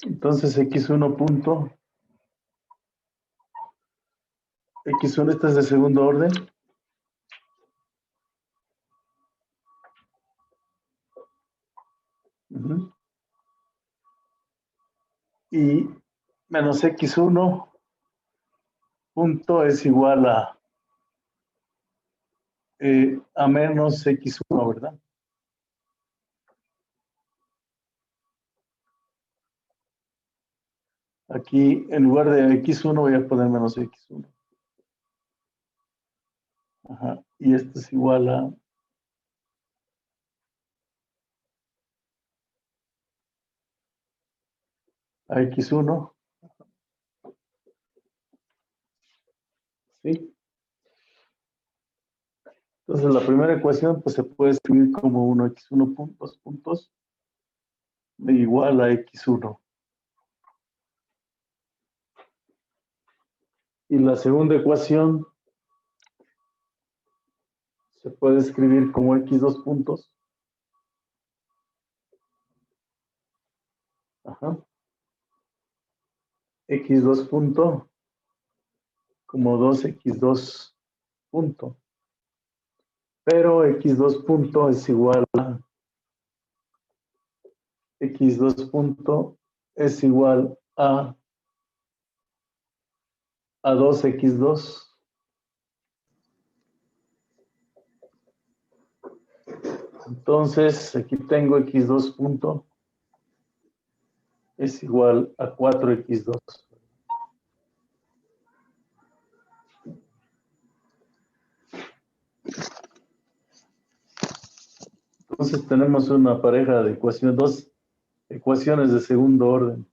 Entonces x1 punto, x1, esta es de segundo orden. Uh-huh. Y menos x1 punto es igual a menos x1, ¿verdad? Aquí en lugar de x1 voy a poner menos x1. Ajá. Y esto es igual a x1. ¿Sí? Entonces la primera ecuación pues se puede escribir como 1x1 puntos, puntos igual a x1. Y la segunda ecuación se puede escribir como x2 puntos. Ajá. x2 punto como 2x2 punto. Pero x2 punto es igual a x2 punto es igual a 2x2. Entonces, aquí tengo x2 punto es igual a 4x2. Entonces tenemos una pareja de ecuaciones, dos ecuaciones de segundo orden.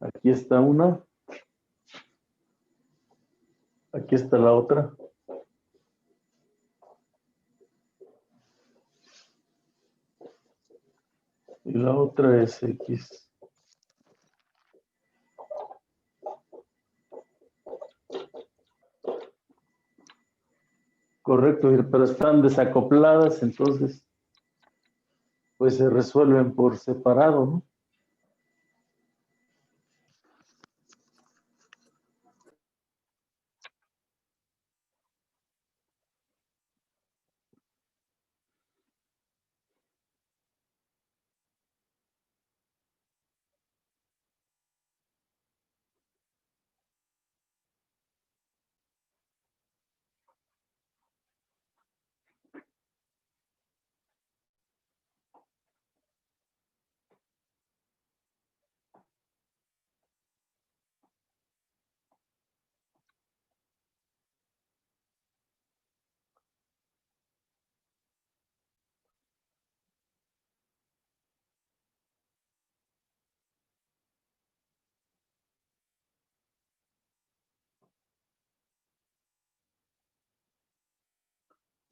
Aquí está una. Aquí está la otra. Y la otra es X. Correcto, pero están desacopladas, entonces pues se resuelven por separado, ¿no?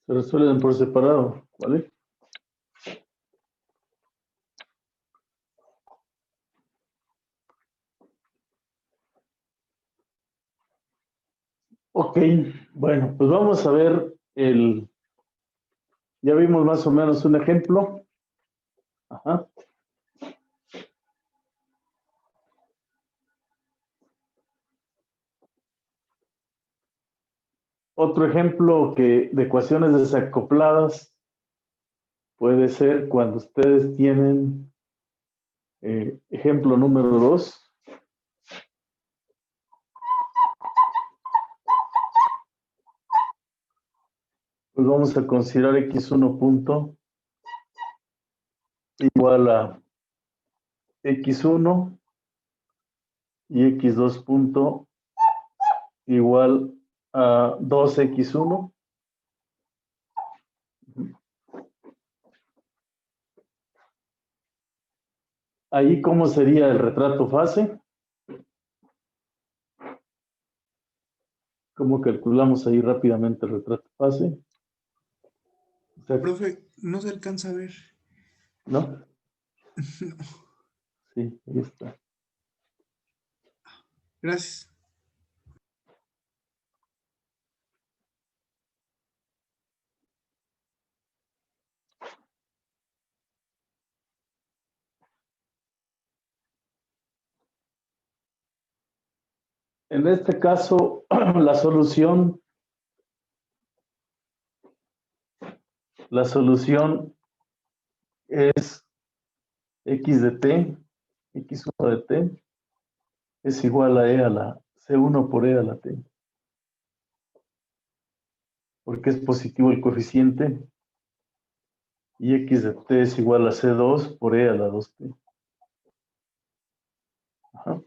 Se resuelven por separado, ¿vale? Ok, bueno, pues vamos a ver ya vimos más o menos un ejemplo. Ajá. Otro ejemplo de ecuaciones desacopladas puede ser cuando ustedes tienen ejemplo número 2. Pues vamos a considerar x1 punto igual a x1 y x2 punto igual a 2x1. Ahí, ¿cómo sería el retrato fase? ¿Cómo calculamos ahí rápidamente el retrato fase? O sea, Profe, no se alcanza a ver. ¿no? No, Sí, ahí está. gracias. En este caso, la solución es x de t, x1 de t, es igual a e a la c1 por e a la t, porque es positivo el coeficiente, y x de t es igual a c2 por e a la 2t. Ajá.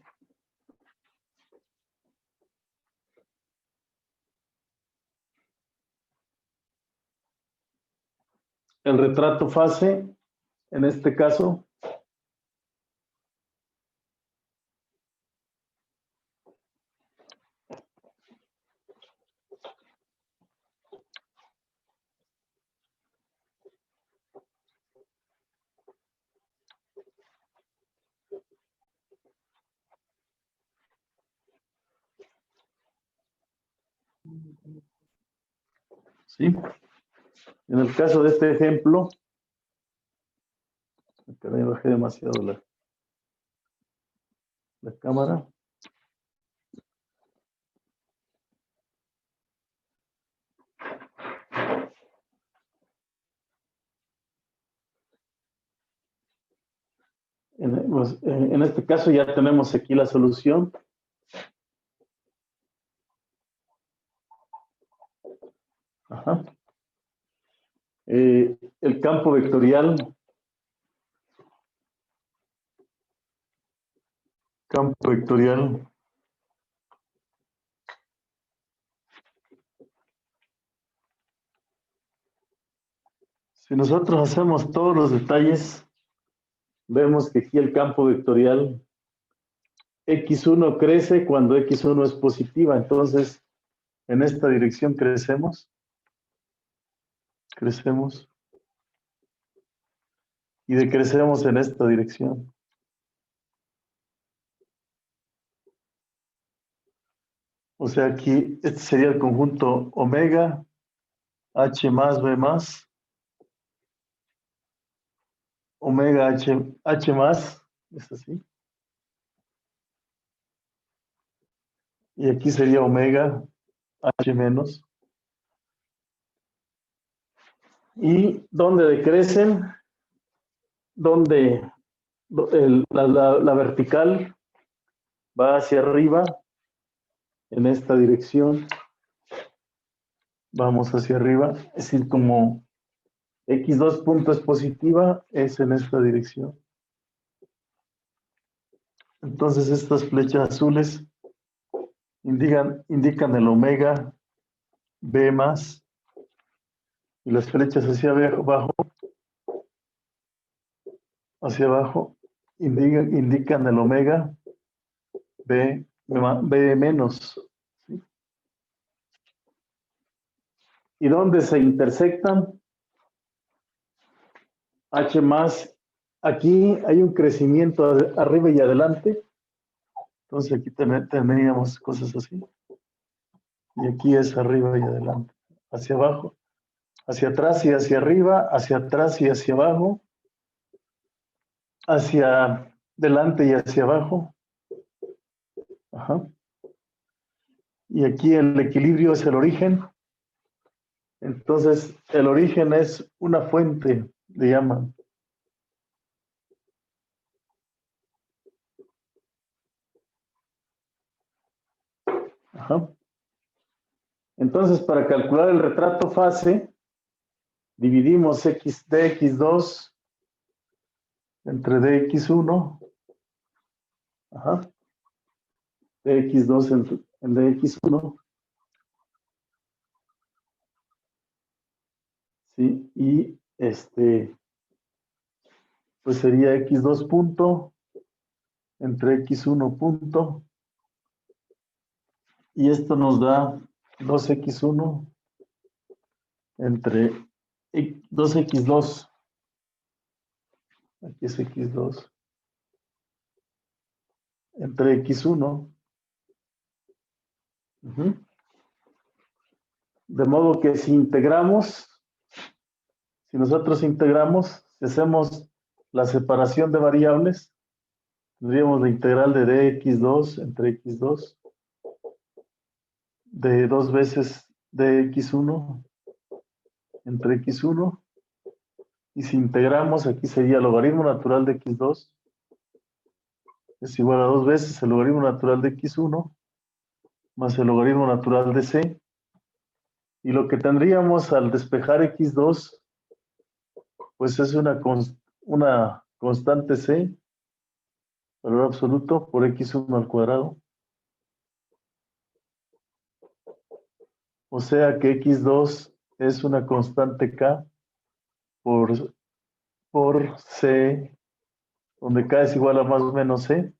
El retrato fase, en este caso, ¿sí? En el caso de este ejemplo, acá me bajé demasiado la cámara. En este caso ya tenemos aquí la solución. Ajá. El campo vectorial Si nosotros hacemos todos los detalles, vemos que aquí el campo vectorial X1 crece cuando X1 es positiva. Entonces, en esta dirección crecemos. Y decrecemos en esta dirección. O sea, aquí este sería el conjunto omega, H más, B más, omega, H más, es así. Y aquí sería omega, H menos. ¿Y dónde decrecen? Donde la vertical va hacia arriba, en esta dirección. Vamos hacia arriba, es decir, como X2 punto es positiva, es en esta dirección. Entonces estas flechas azules indican el omega B más, y las flechas hacia abajo, indican el omega B menos. ¿Sí? ¿Y dónde se intersectan? H más, aquí hay un crecimiento arriba y adelante, entonces aquí tendríamos cosas así, y aquí es arriba y adelante, hacia abajo, hacia atrás y hacia arriba, hacia atrás y hacia abajo, hacia adelante y hacia abajo. Ajá. Y aquí el equilibrio es el origen. Entonces, el origen es una fuente, le llaman. Ajá. Entonces, para calcular el retrato fase, dividimos dx2 entre dx1. Ajá. dx2 en dx1. Sí, y pues sería x2 punto entre x1 punto, y esto nos da 2x1 entre 2x2, aquí es x2, entre x1. De modo que si nosotros integramos, si hacemos la separación de variables, tendríamos la integral de dx2 entre x2, de 2 veces dx1 entre x1, y si integramos, aquí sería el logaritmo natural de x2, es igual a 2 veces el logaritmo natural de x1, más el logaritmo natural de c, y lo que tendríamos al despejar x2, pues es una constante c, valor absoluto, por x1 al cuadrado. O sea que x2 es una constante k por c, donde k es igual a más o menos c,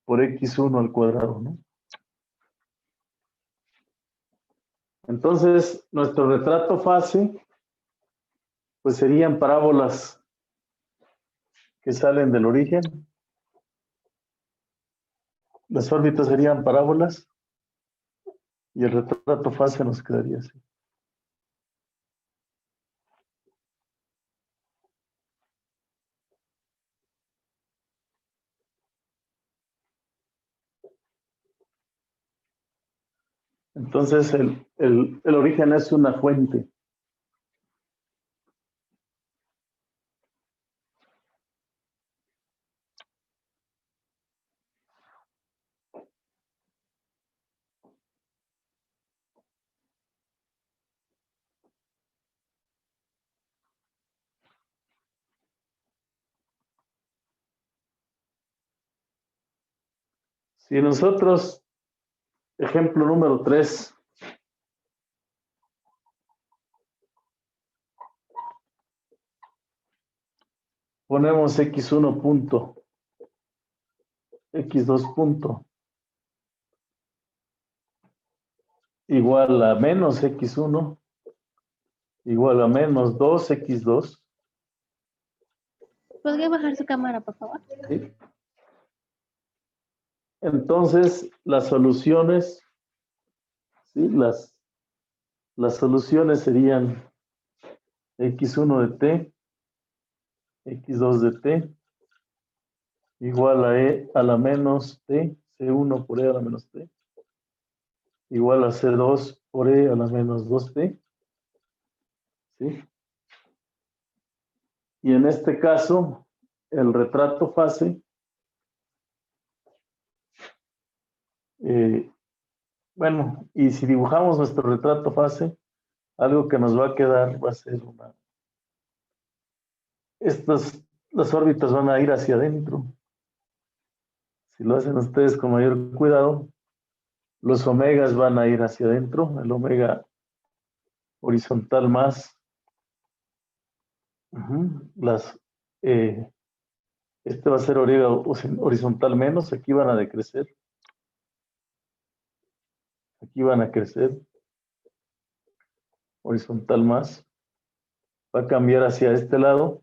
por x1 al cuadrado, ¿no? Entonces, nuestro retrato fase, pues serían parábolas que salen del origen. Las órbitas serían parábolas y el retrato fase nos quedaría así. Entonces, el origen es una fuente. Si nosotros, ejemplo número 3, ponemos x1 punto, x2 punto, igual a menos x1, igual a menos 2x2. ¿Podría bajar su cámara, por favor? ¿Sí? Entonces, las soluciones, ¿sí? Las soluciones serían x1 de t, x2 de t, igual a e a la menos t, c1 por e a la menos t, igual a c2 por e a la menos 2t, ¿sí? Y en este caso, el retrato fase, bueno, y si dibujamos nuestro retrato fase, algo que nos va a quedar va a ser una... Las órbitas van a ir hacia adentro. Si lo hacen ustedes con mayor cuidado, los omegas van a ir hacia adentro, el omega horizontal más, este va a ser omega horizontal menos, aquí van a decrecer, aquí van a crecer, horizontal más, va a cambiar hacia este lado,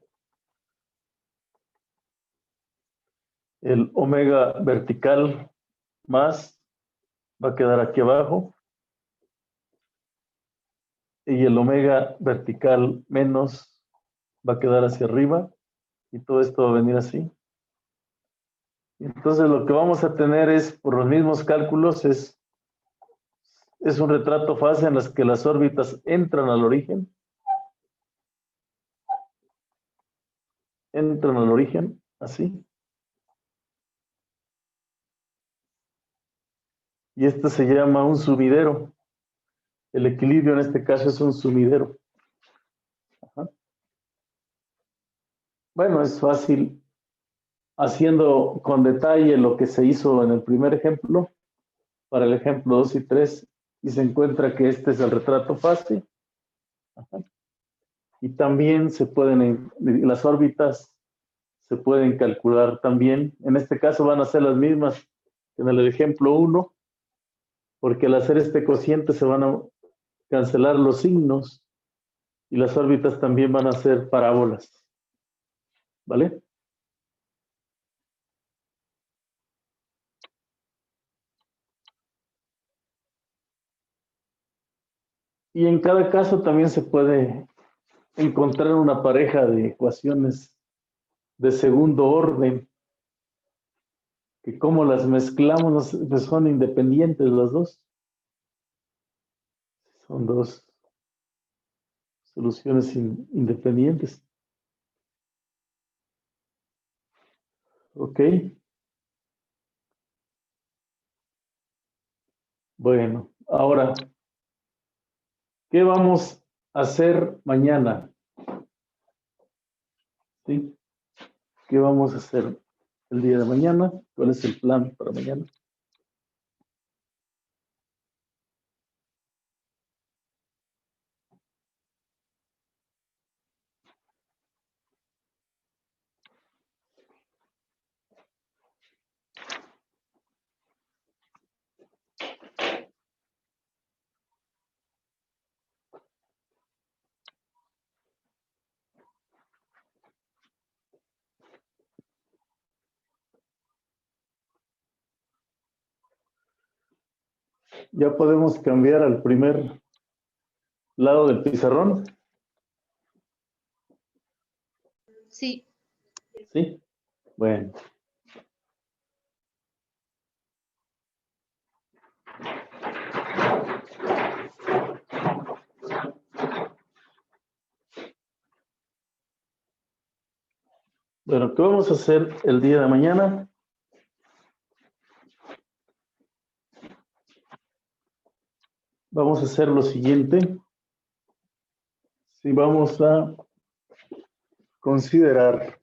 el omega vertical más va a quedar aquí abajo, y el omega vertical menos va a quedar hacia arriba, y todo esto va a venir así. Entonces lo que vamos a tener es, por los mismos cálculos, es un retrato fase en las que las órbitas entran al origen, así. Y este se llama un sumidero. El equilibrio en este caso es un sumidero. Ajá. Bueno, es fácil haciendo con detalle lo que se hizo en el primer ejemplo, para el ejemplo 2 y 3, y se encuentra que este es el retrato fase. Ajá. Y también las órbitas se pueden calcular también. En este caso van a ser las mismas que en el ejemplo 1, porque al hacer este cociente se van a cancelar los signos y las órbitas también van a ser parábolas. ¿Vale? Y en cada caso también se puede encontrar una pareja de ecuaciones de segundo orden, que como las mezclamos, pues son independientes las dos. Son dos soluciones independientes. ¿Ok? Bueno, ahora, ¿qué vamos a hacer mañana? ¿Sí? ¿Qué vamos a hacer el día de mañana? ¿Cuál es el plan para mañana? Ya podemos cambiar al primer lado del pizarrón. Sí. ¿Sí? Bueno. Bueno, ¿qué vamos a hacer el día de mañana? Vamos a hacer lo siguiente. Si vamos a considerar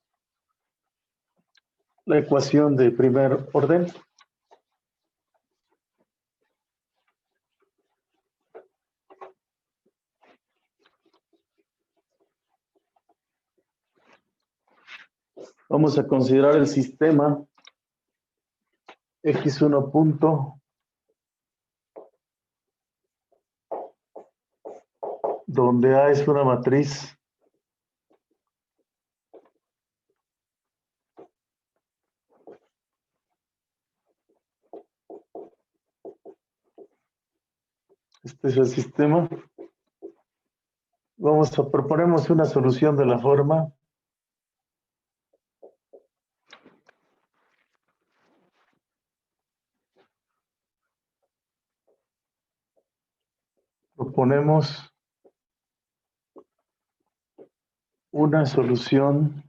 la ecuación de primer orden. Vamos a considerar el sistema X1 punto, donde A es una matriz este es el sistema. Proponemos una solución de la forma proponemos una solución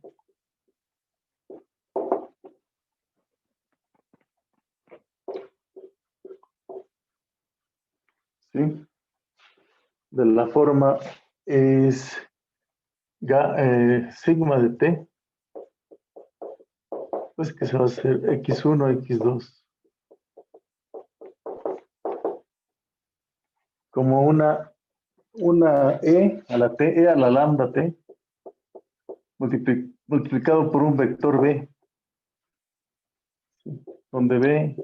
¿sí? De la forma es sigma de t, pues que se va a hacer x1, x2, como una e a la t, e a la lambda t, multiplicado por un vector b, ¿sí? Donde b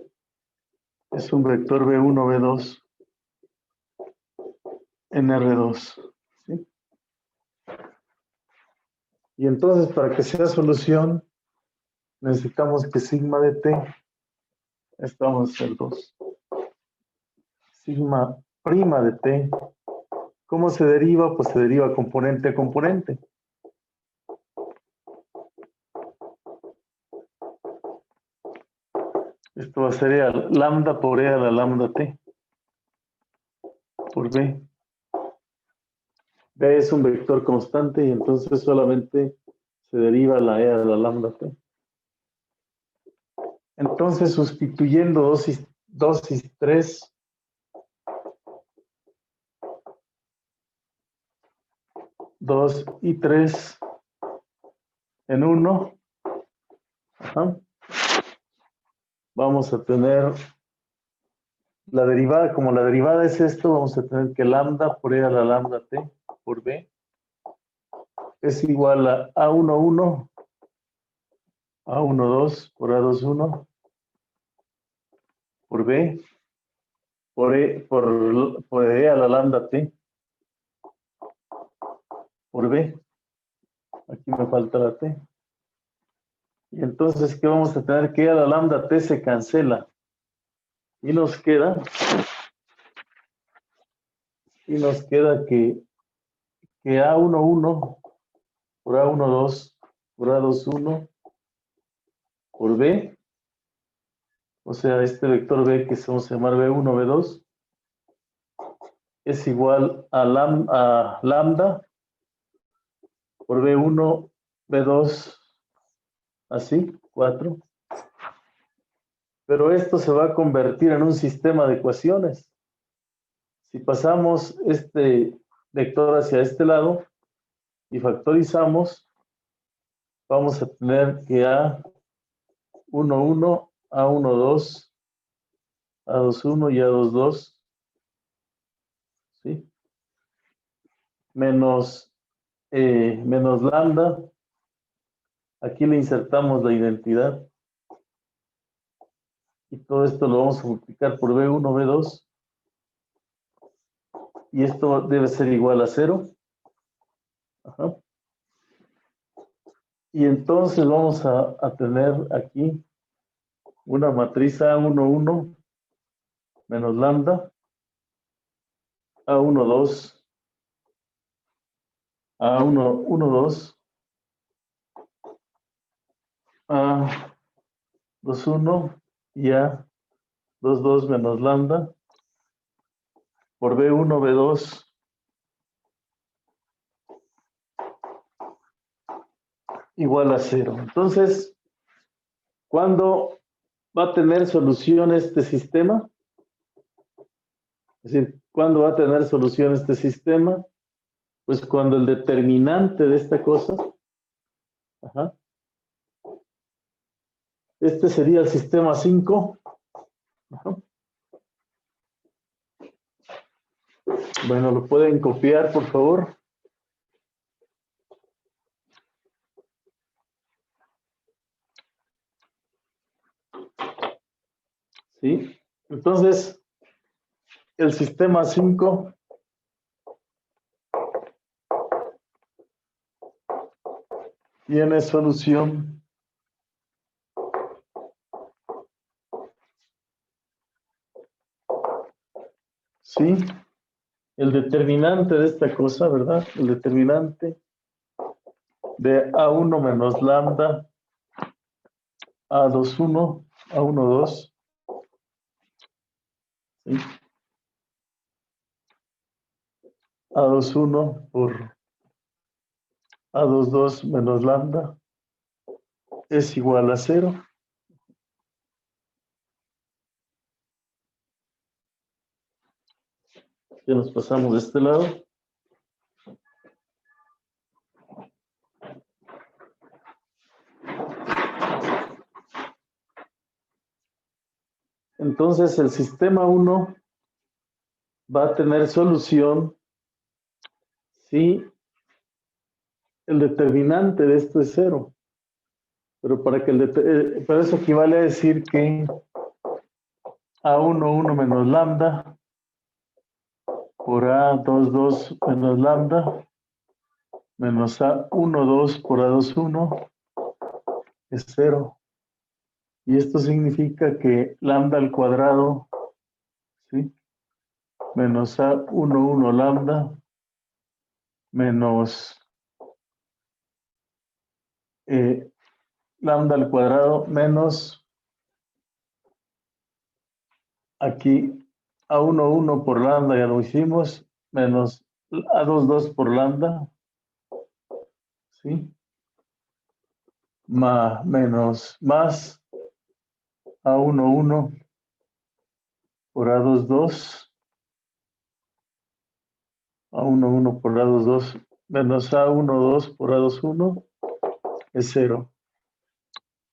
es un vector b1, b2, en R2, ¿sí? Y entonces para que sea solución necesitamos que sigma de t, esto vamos a hacer 2, sigma prima de t, ¿cómo se deriva? Pues se deriva componente a componente. Esto va a ser lambda por e a la lambda t, por b. B es un vector constante y entonces solamente se deriva la e a la lambda t. Entonces, sustituyendo 2 y 3, dos y 3 en 1, vamos a tener la derivada, como la derivada es esto, vamos a tener que lambda por e a la lambda t por b es igual a A11, A12 por A21 por b por e a la lambda t por b. Aquí me falta la t. Y entonces, ¿qué vamos a tener? Que e a la lambda t se cancela. Y nos queda que A11 por A12 por A21 por b, o sea, este vector b que vamos a llamar b1, b2, es igual a lambda por b1, b2, así, 4. Pero esto se va a convertir en un sistema de ecuaciones. Si pasamos este vector hacia este lado y factorizamos, vamos a tener que A11, A12, A21 y A22, ¿sí? Menos lambda. Aquí le insertamos la identidad. Y todo esto lo vamos a multiplicar por B1, B2. Y esto debe ser igual a 0. Ajá. Y entonces vamos a tener aquí una matriz A11 menos lambda, A12, A12, A21 y A22 menos lambda por B1, B2 igual a 0. Entonces, ¿cuándo va a tener solución este sistema? Es decir, ¿cuándo va a tener solución este sistema? Pues cuando el determinante de esta cosa, ajá, este sería el sistema 5. Ajá. Bueno, lo pueden copiar, por favor. Entonces, el sistema 5 tiene solución ¿sí? El determinante de esta cosa, ¿verdad? El determinante de A1 menos lambda, A21, A12, ¿sí? A21 por A22 menos lambda es igual a 0. Ya nos pasamos de este lado. Entonces el sistema 1 va a tener solución si el determinante de esto es 0. Pero para que para eso equivale a decir que A11 menos lambda por A22 menos lambda menos A12 por A21 es 0. Y esto significa que lambda al cuadrado, ¿sí? Menos A11 lambda menos lambda al cuadrado menos aquí A11 por lambda, ya lo hicimos, menos A22 por lambda, ¿sí? Menos más A11 por A22, A11 por A22 menos A12 por A21 es 0.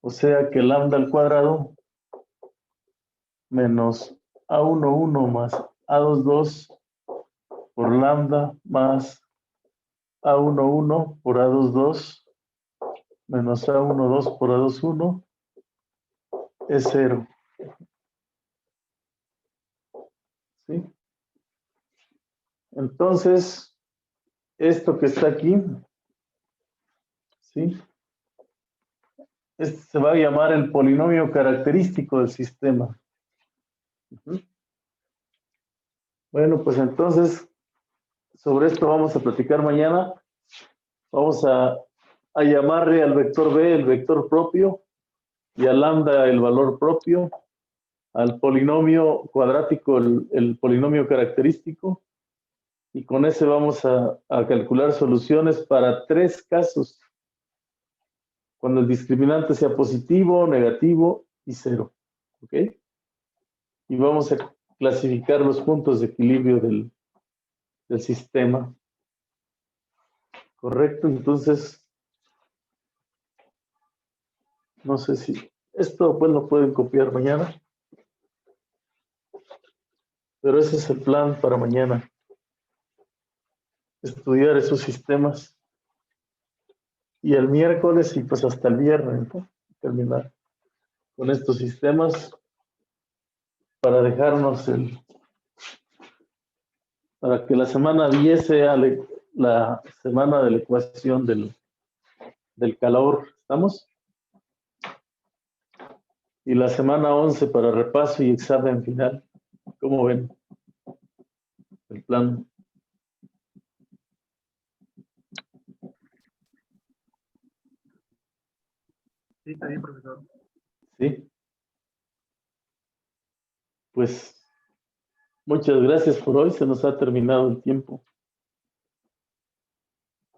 O sea que lambda al cuadrado menos A11 más A22 por lambda más A11 por A22 menos A12 por A21 es 0. ¿Sí? Entonces, esto que está aquí, ¿sí? Este se va a llamar el polinomio característico del sistema. Bueno, pues entonces, sobre esto vamos a platicar mañana. Vamos a llamarle al vector B el vector propio y a lambda el valor propio, al polinomio cuadrático el polinomio característico, y con ese vamos a calcular soluciones para 3 casos, cuando el discriminante sea positivo, negativo y 0. ¿Ok? Y vamos a clasificar los puntos de equilibrio del sistema. Correcto, entonces, no sé si esto pues lo pueden copiar mañana, pero ese es el plan para mañana. Estudiar esos sistemas. Y el miércoles y pues hasta el viernes, ¿no? Terminar con estos sistemas para dejarnos para que la semana 10 sea la semana de la ecuación del calor. ¿Estamos? Y la semana 11 para repaso y examen final. ¿Cómo ven el plan? Sí, está bien, profesor. Sí. Pues muchas gracias por hoy. Se nos ha terminado el tiempo.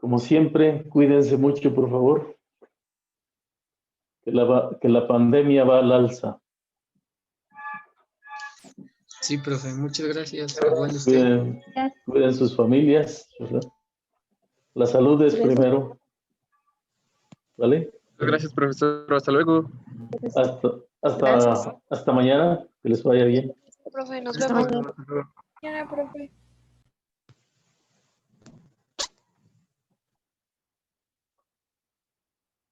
Como siempre, cuídense mucho, por favor. Que la pandemia va al alza. Sí, profe, muchas gracias. Igual usted. Cuiden sus familias, ¿verdad? La salud es primero. ¿Vale? Gracias, profesor. Hasta luego. Hasta mañana. Que les vaya bien. Profe, nos Hasta vemos mañana. mañana, profe.